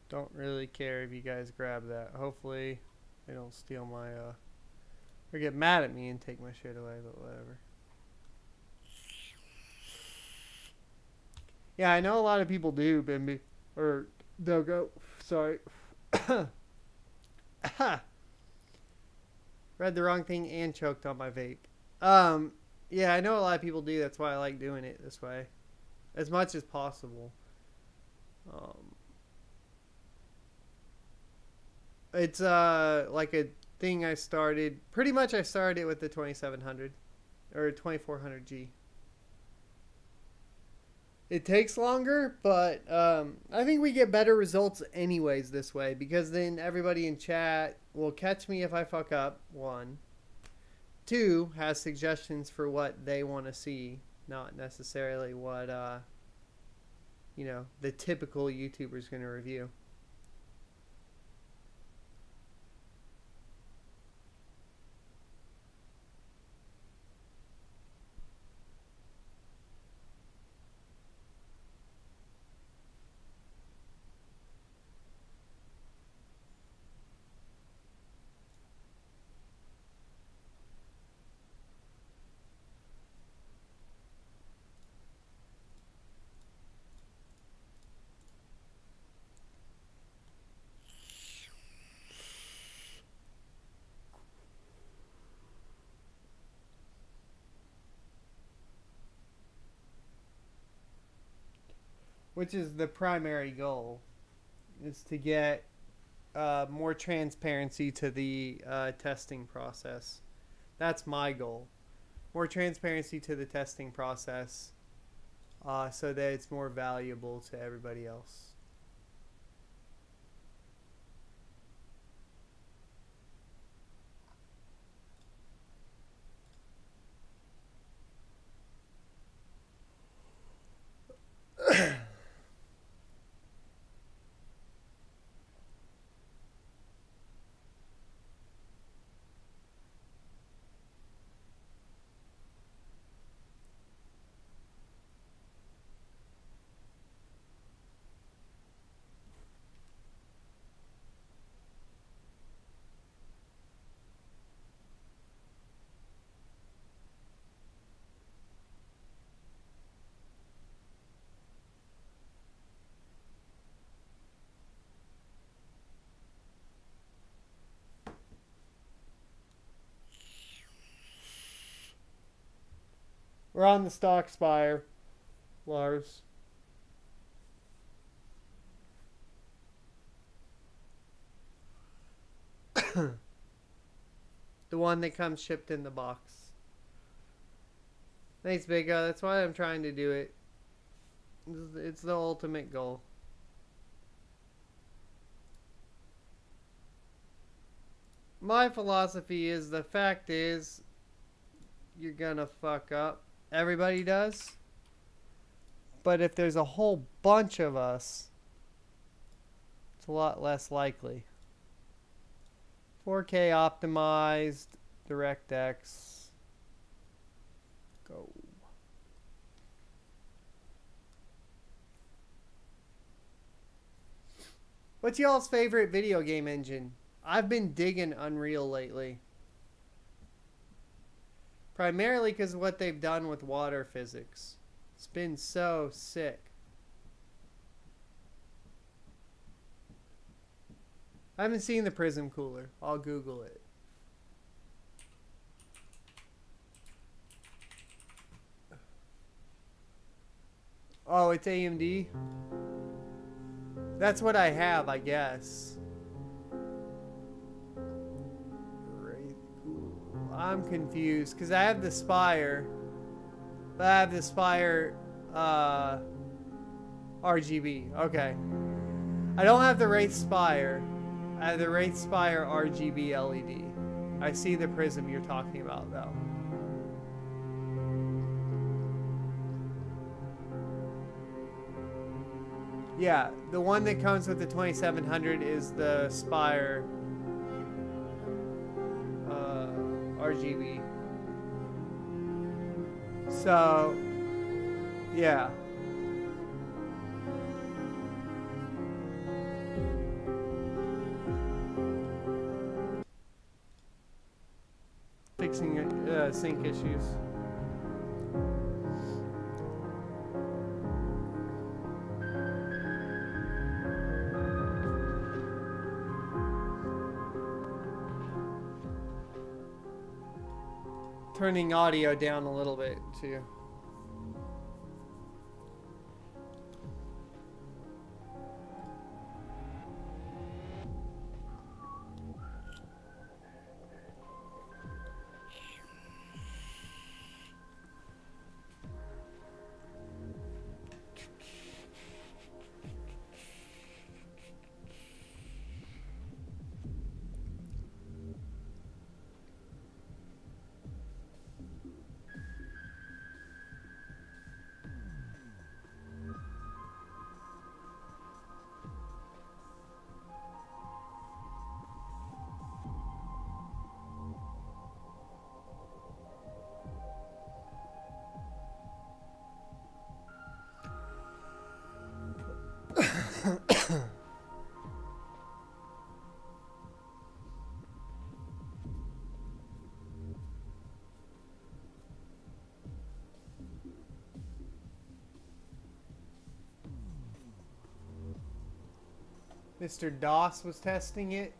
Don't really care if you guys grab that. Hopefully they don't steal my, or get mad at me and take my shit away, but whatever. Yeah, I know a lot of people do, Bimby. Or, they'll go, sorry. Read the wrong thing and choked on my vape. Yeah, I know a lot of people do. That's why I like doing it this way. As much as possible. It's, like a thing I started. Pretty much I started it with the 2700. Or 2400G. It takes longer, but I think we get better results anyways this way, because then everybody in chat will catch me if I fuck up, 1. 2, has suggestions for what they want to see, not necessarily what, you know, the typical YouTuber is going to review. which is the primary goal, is to get more transparency to the testing process. That's my goal. More transparency to the testing process so that it's more valuable to everybody else. We're on the stock spire, Lars. The one that comes shipped in the box. Thanks, Big O. That's why I'm trying to do it. It's the ultimate goal. My philosophy is, the fact is, you're gonna fuck up. Everybody does. But if there's a whole bunch of us, it's a lot less likely. 4K optimized, DirectX. Go. What's y'all's favorite video game engine? I've been digging Unreal lately. Primarily because of what they've done with water physics. It's been so sick. I haven't seen the Prism Cooler. I'll Google it. Oh, it's AMD? That's what I have, I guess. I'm confused because I have the Spire, but I have the Spire RGB. Okay. I don't have the Wraith Spire. I have the Wraith Spire RGB LED. I see the Prism you're talking about, though. Yeah, the one that comes with the 2700 is the Spire RGB. So, yeah. Fixing sync issues. Turning audio down a little bit too. Mr. Doss was testing it.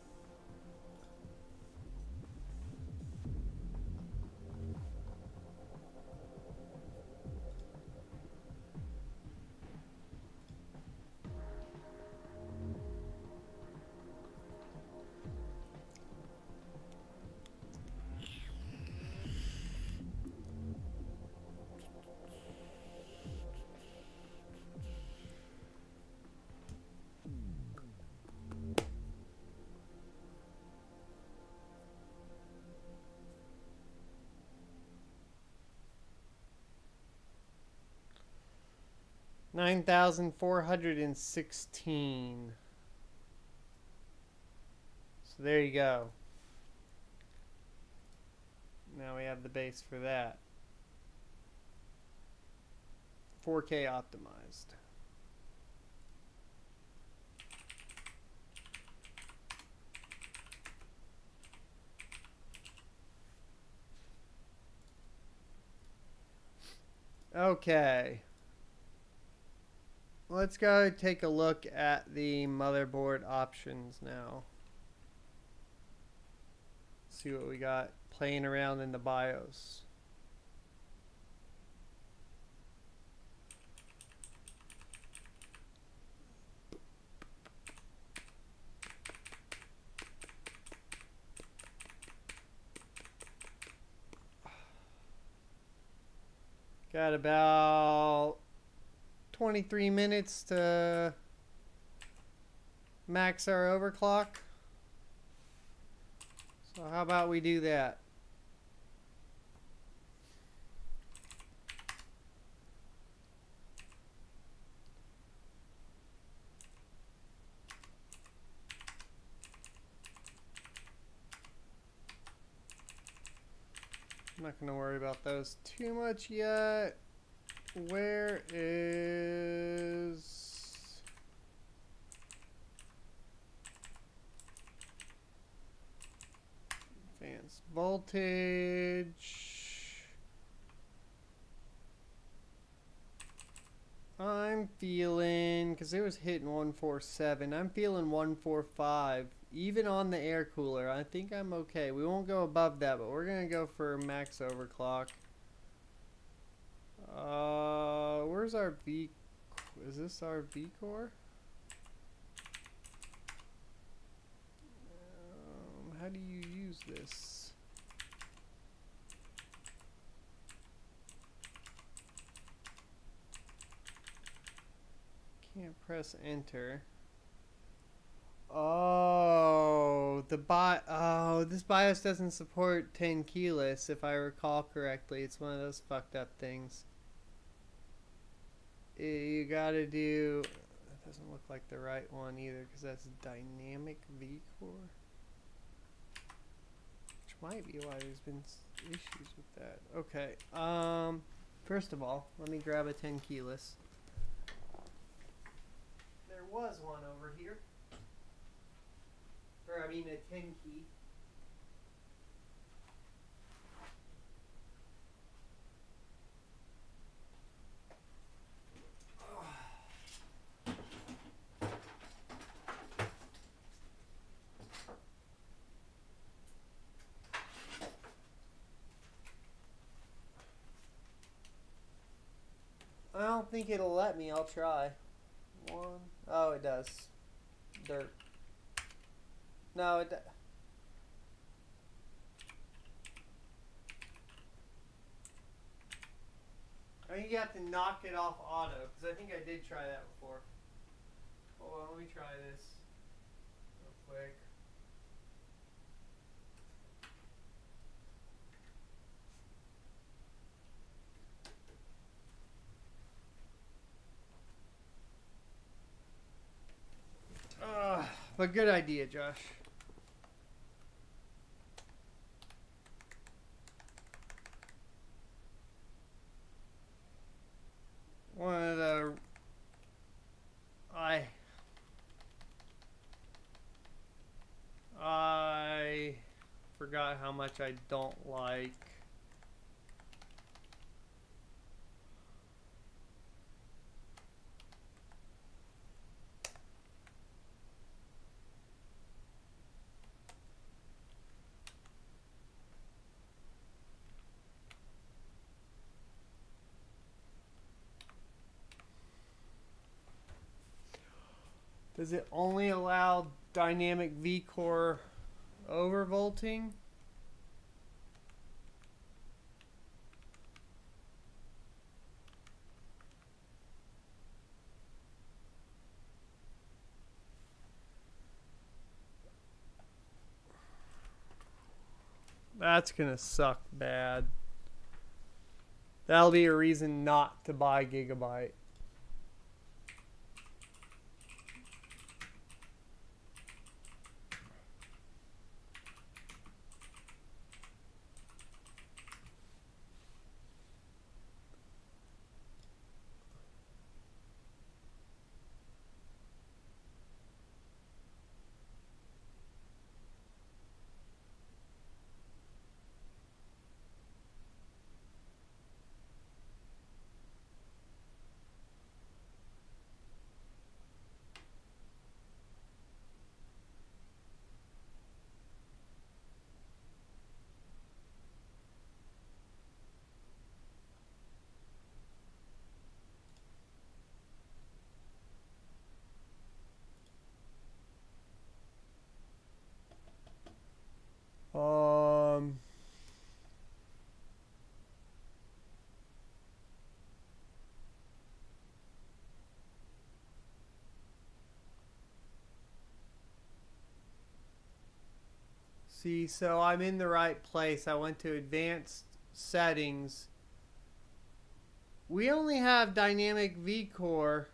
9,416. So there you go. Now we have the base for that. 4K optimized. Okay. Let's go take a look at the motherboard options now. See what we got playing around in the BIOS. Got about 23 minutes to max our overclock. So how about we do that? I'm not going to worry about those too much yet. Where is... advanced voltage? I'm feeling, because it was hitting 147, I'm feeling 145. Even on the air cooler, I think I'm okay. We won't go above that, but we're going to go for max overclock. Where's our V? Is this our V core? How do you use this? Can't press enter. Oh, this BIOS doesn't support 10 keyless, if I recall correctly. It's one of those fucked up things. You gotta do... That doesn't look like the right one either, because that's dynamic V-core. Which might be why there's been issues with that. Okay, first of all, let me grab a 10 keyless. There was one over here. Or, I mean, a 10 key. I don't think it'll let me. I'll try. Oh, it does. Dirt. No, it does. I think you have to knock it off auto, because I think I did try that before. Hold on, let me try this real quick. But good idea, Josh. One of the... I forgot how much I don't like... Does it only allow dynamic V-core overvolting? That's gonna suck bad. That'll be a reason not to buy GIGABYTE. See, so I'm in the right place. I went to advanced settings. We only have dynamic V-core.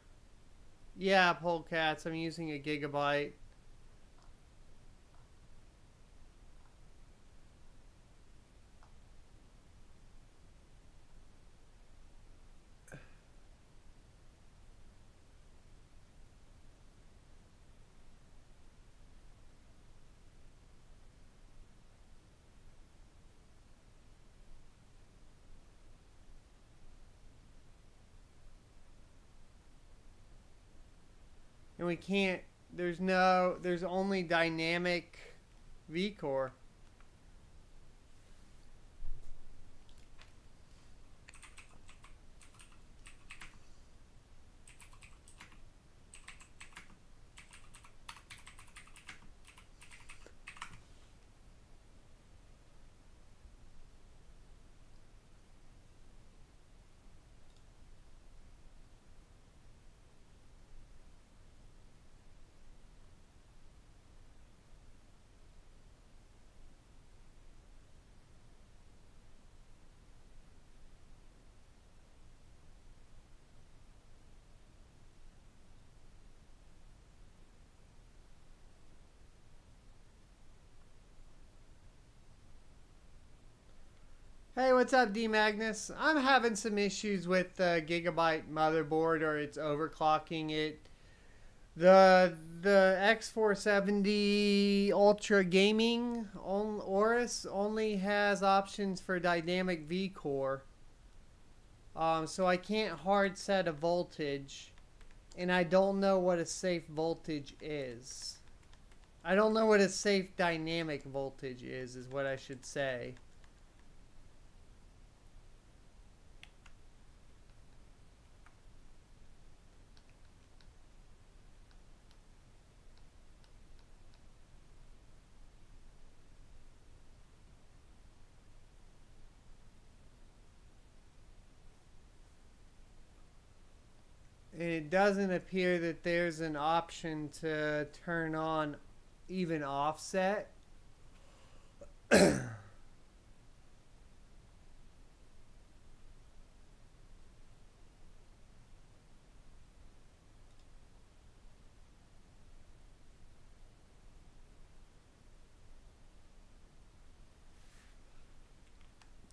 Yeah, Polecats, I'm using a Gigabyte. And we can't, there's only dynamic V-core. Hey, what's up, D Magnus? I'm having some issues with the Gigabyte motherboard, or it's overclocking it. The X470 Ultra Gaming AORUS only has options for dynamic V-core. So I can't hard set a voltage, and I don't know what a safe voltage is. I don't know what a safe dynamic voltage is what I should say. And it doesn't appear that there's an option to turn on even offset. And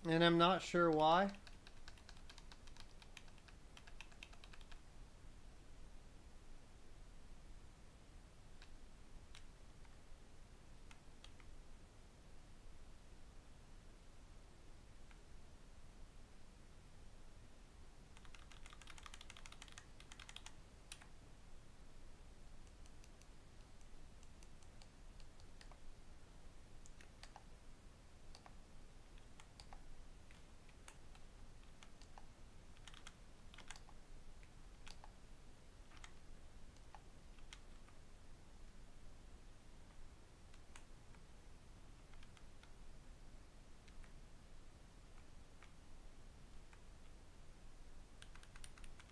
I'm not sure why.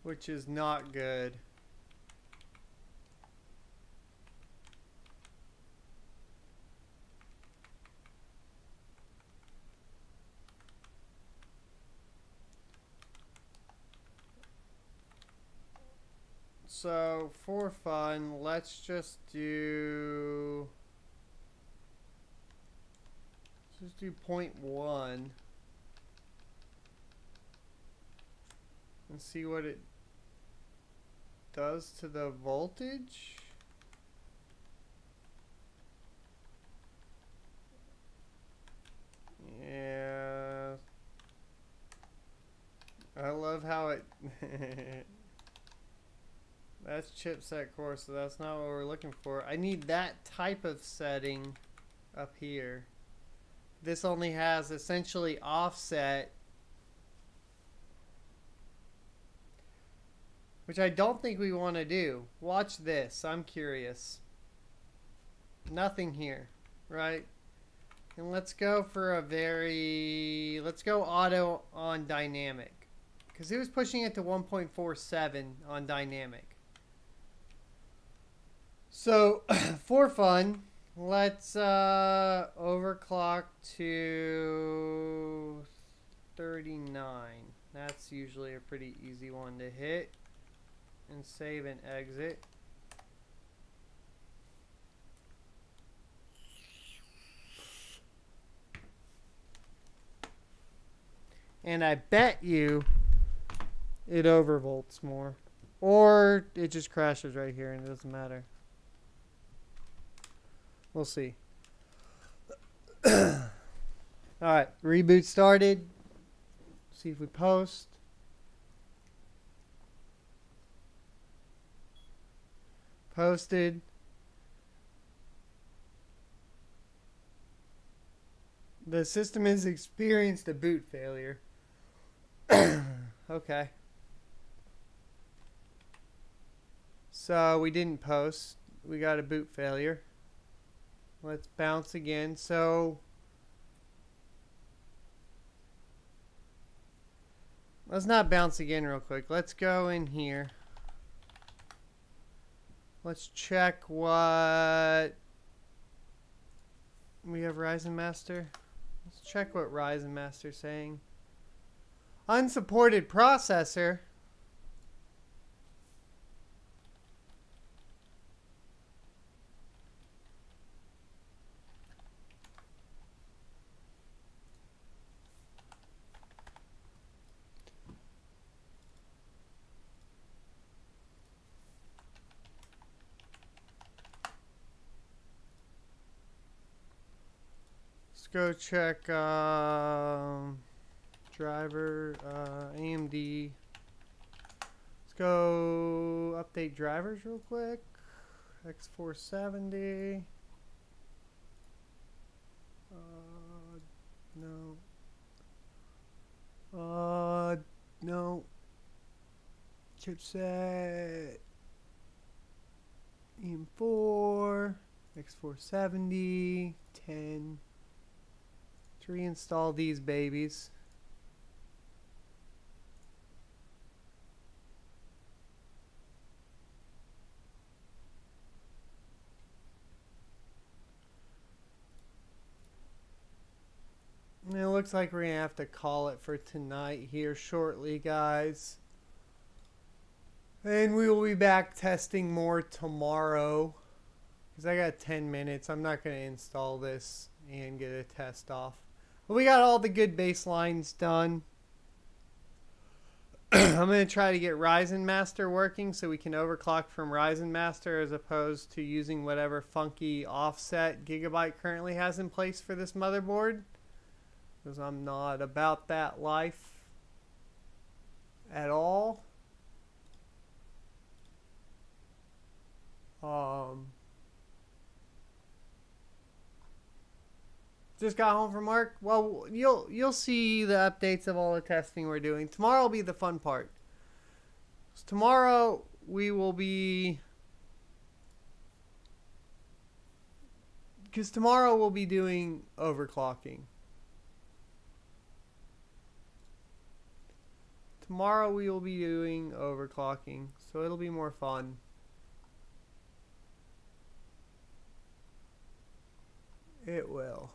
Which is not good. So for fun, let's just do 0.1 and see what it does to the voltage. Yeah, I love how it that's chipset core, so that's not what we're looking for. I need that type of setting up here. This only has essentially offset, which I don't think we want to do. Watch this. I'm curious. Nothing here, right? And let's go for let's go auto on dynamic. Because it was pushing it to 1.47 on dynamic. So, for fun, Let's overclock to 39. That's usually a pretty easy one to hit. And save and exit. And I bet you it overvolts more. Or it just crashes right here and it doesn't matter. We'll see. Alright, reboot started. See if we post. Posted. The system has experienced a boot failure. Okay. So we didn't post. We got a boot failure. Let's bounce again. So let's not bounce again real quick. Let's go in here. Let's check what we have. Ryzen Master. Let's check what Ryzen Master's saying. Unsupported processor. Let's go check driver, AMD. Let's go update drivers real quick. X470. No. No. Chipset. EM4. X470. 10. Let's reinstall these babies. And it looks like we're going to have to call it for tonight here shortly, guys. And we will be back testing more tomorrow. Because I got 10 minutes. I'm not going to install this and get a test off. But we got all the good baselines done. I'm going to try to get Ryzen Master working so we can overclock from Ryzen Master as opposed to using whatever funky offset GIGABYTE currently has in place for this motherboard. Because I'm not about that life at all. Just got home from work. Well, you'll see the updates of all the testing we're doing. Tomorrow will be the fun part. So tomorrow we will be... Because tomorrow we'll be doing overclocking. Tomorrow we will be doing overclocking, so it'll be more fun. It will.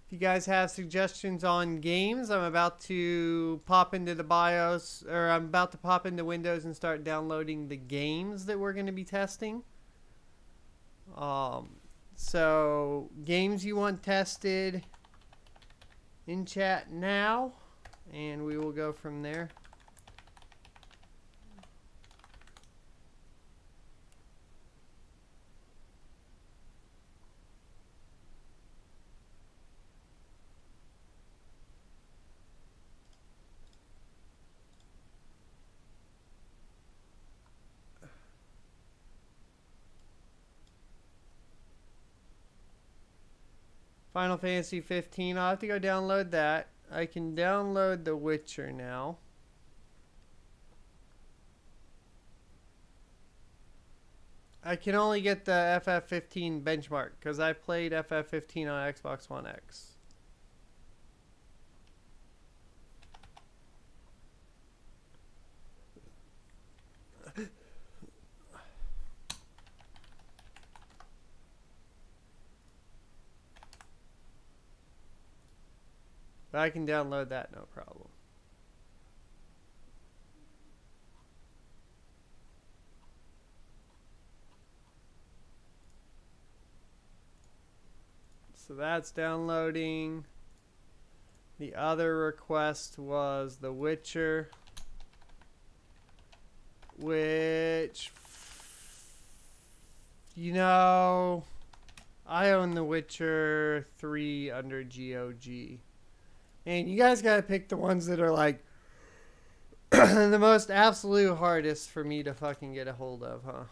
If you guys have suggestions on games, I'm about to pop into the BIOS, or I'm about to pop into Windows and start downloading the games that we're going to be testing. So games you want tested in chat now, and we will go from there. Final Fantasy 15. I'll have to go download that. I can download The Witcher now. I can only get the FF15 benchmark because I played FF15 on Xbox One X. But I can download that, no problem. So that's downloading. The other request was The Witcher, which, you know, I own The Witcher 3 under GOG. And you guys gotta pick the ones that are like the most absolute hardest for me to fucking get a hold of, huh?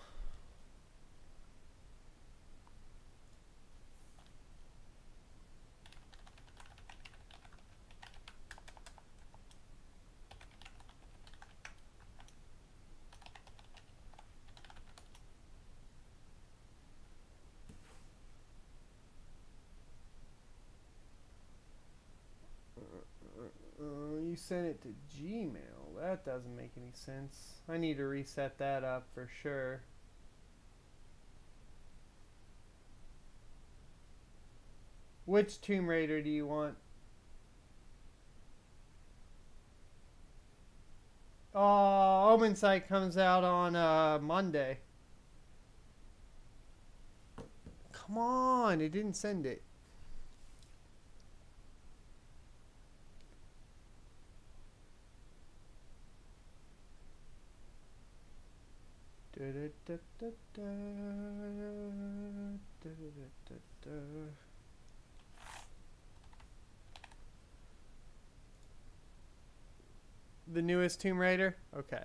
You sent it to Gmail. That doesn't make any sense. I need to reset that up for sure. Which Tomb Raider do you want? Oh, Omen Sight comes out on Monday. Come on, it didn't send it. The newest Tomb Raider? Okay.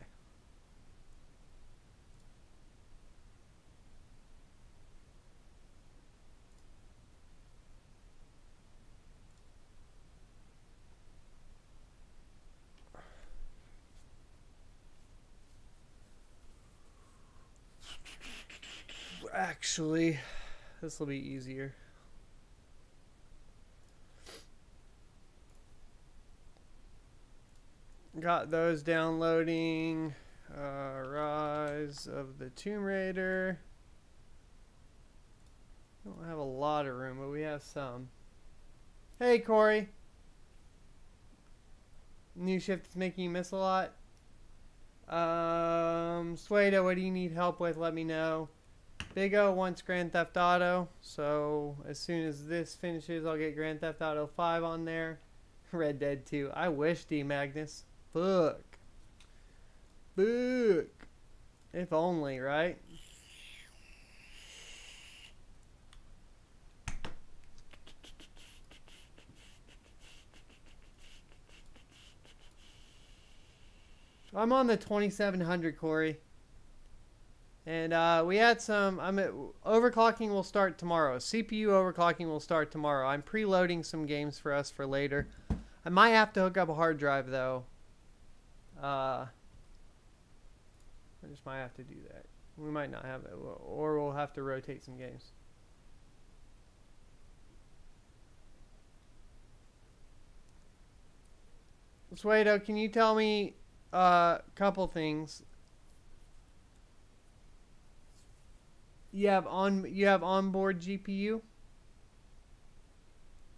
Actually, this will be easier. Got those downloading. Rise of the Tomb Raider. We don't have a lot of room, but we have some. Hey, Corey. New shift is making you miss a lot. Sueda, what do you need help with? Let me know. Big O wants Grand Theft Auto, so as soon as this finishes, I'll get Grand Theft Auto 5 on there. Red Dead 2. I wish, D. Magnus. Fuck. Fuck. If only, right? I'm on the 2700, Corey. And we had some, overclocking will start tomorrow. CPU overclocking will start tomorrow. I'm preloading some games for us for later. I might have to hook up a hard drive, though. I just might have to do that. We might not have it, or we'll have to rotate some games. Suedo, can you tell me a couple things? You have onboard GPU?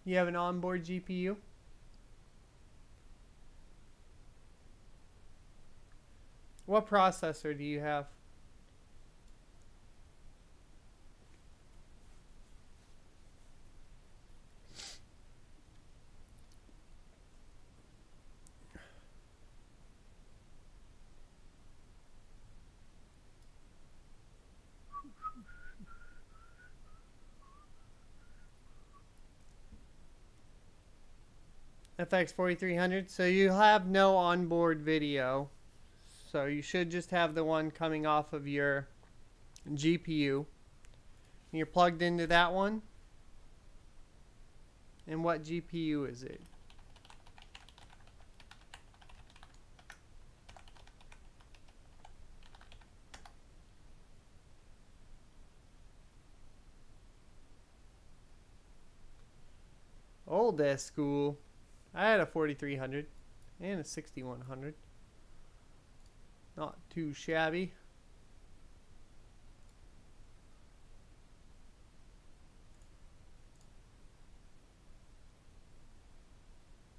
You have an onboard GPU? What processor do you have? FX 4300. So you have no onboard video. So you should just have the one coming off of your GPU. And you're plugged into that one. And what GPU is it? Old ass school. I had a 4300 and a 6100. Not too shabby.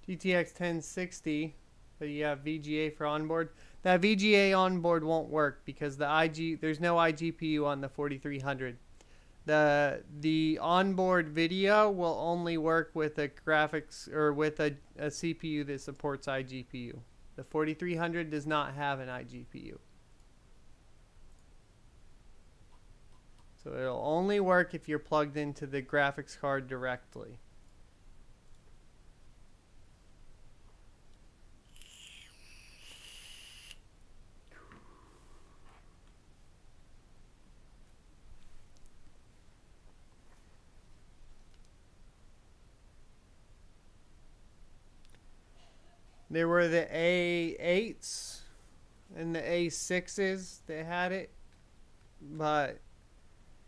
GTX 1060, but you have VGA for onboard. That VGA onboard won't work because there's no iGPU on the 4300. The onboard video will only work with a graphics or with a CPU that supports iGPU. The 4300 does not have an iGPU. So it'll only work if you're plugged into the graphics card directly. There were the A8s and the A6s that had it, but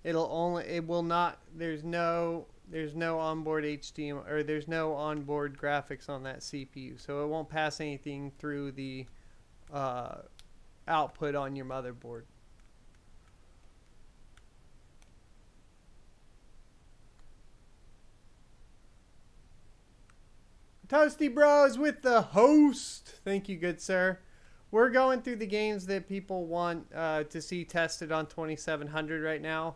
it will not, there's no onboard HDMI, or there's no onboard graphics on that CPU, so it won't pass anything through the output on your motherboard. Toasty Bros with the host. Thank you, good sir. We're going through the games that people want to see tested on 2700 right now.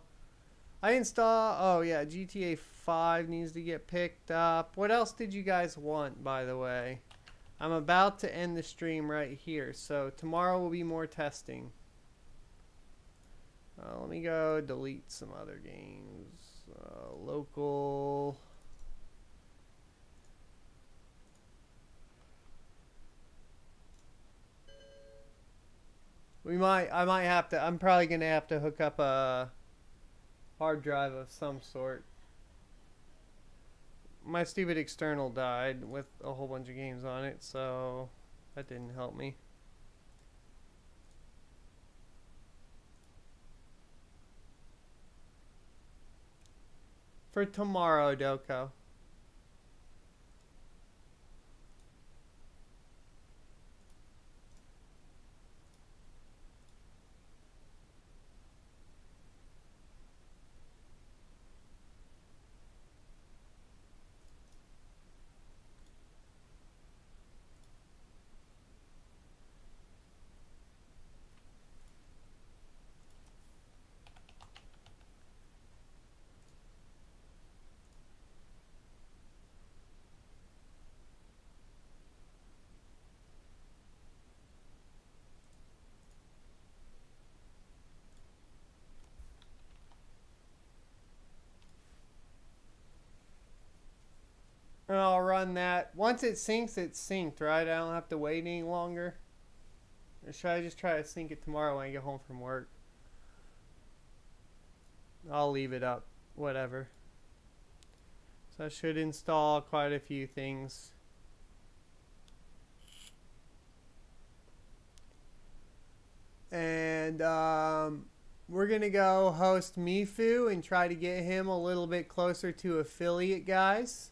I install, oh yeah, GTA 5 needs to get picked up. What else did you guys want, by the way? I'm about to end the stream right here, so tomorrow will be more testing. Let me go delete some other games. Local... I might have to, I'm probably going to have to hook up a hard drive of some sort. My stupid external died with a whole bunch of games on it, so that didn't help me. For tomorrow, Doko. And I'll run that. Once it syncs, it's synced, right? I don't have to wait any longer. Or should I just try to sync it tomorrow when I get home from work? I'll leave it up. Whatever. So I should install quite a few things. And we're going to go host Mifu and try to get him a little bit closer to affiliate guys.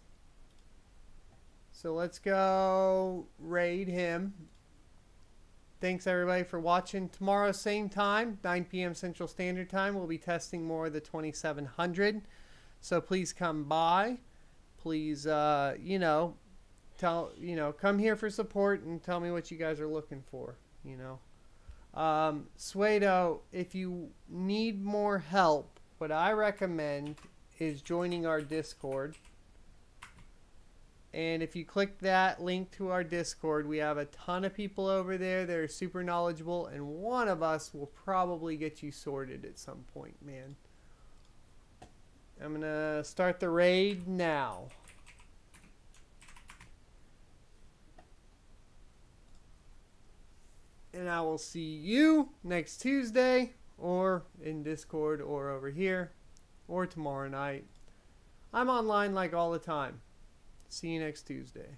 So let's go raid him. Thanks everybody for watching. Tomorrow, same time, 9 p.m. Central Standard Time, we'll be testing more of the 2700. So please come by. Please, come here for support and tell me what you guys are looking for, Suedo, if you need more help, what I recommend is joining our Discord. And if you click that link to our Discord, we have a ton of people over there that are super knowledgeable, and one of us will probably get you sorted at some point, man. I'm going to start the raid now. And I will see you next Tuesday, or in Discord, or over here, or tomorrow night. I'm online like all the time. See you next Tuesday.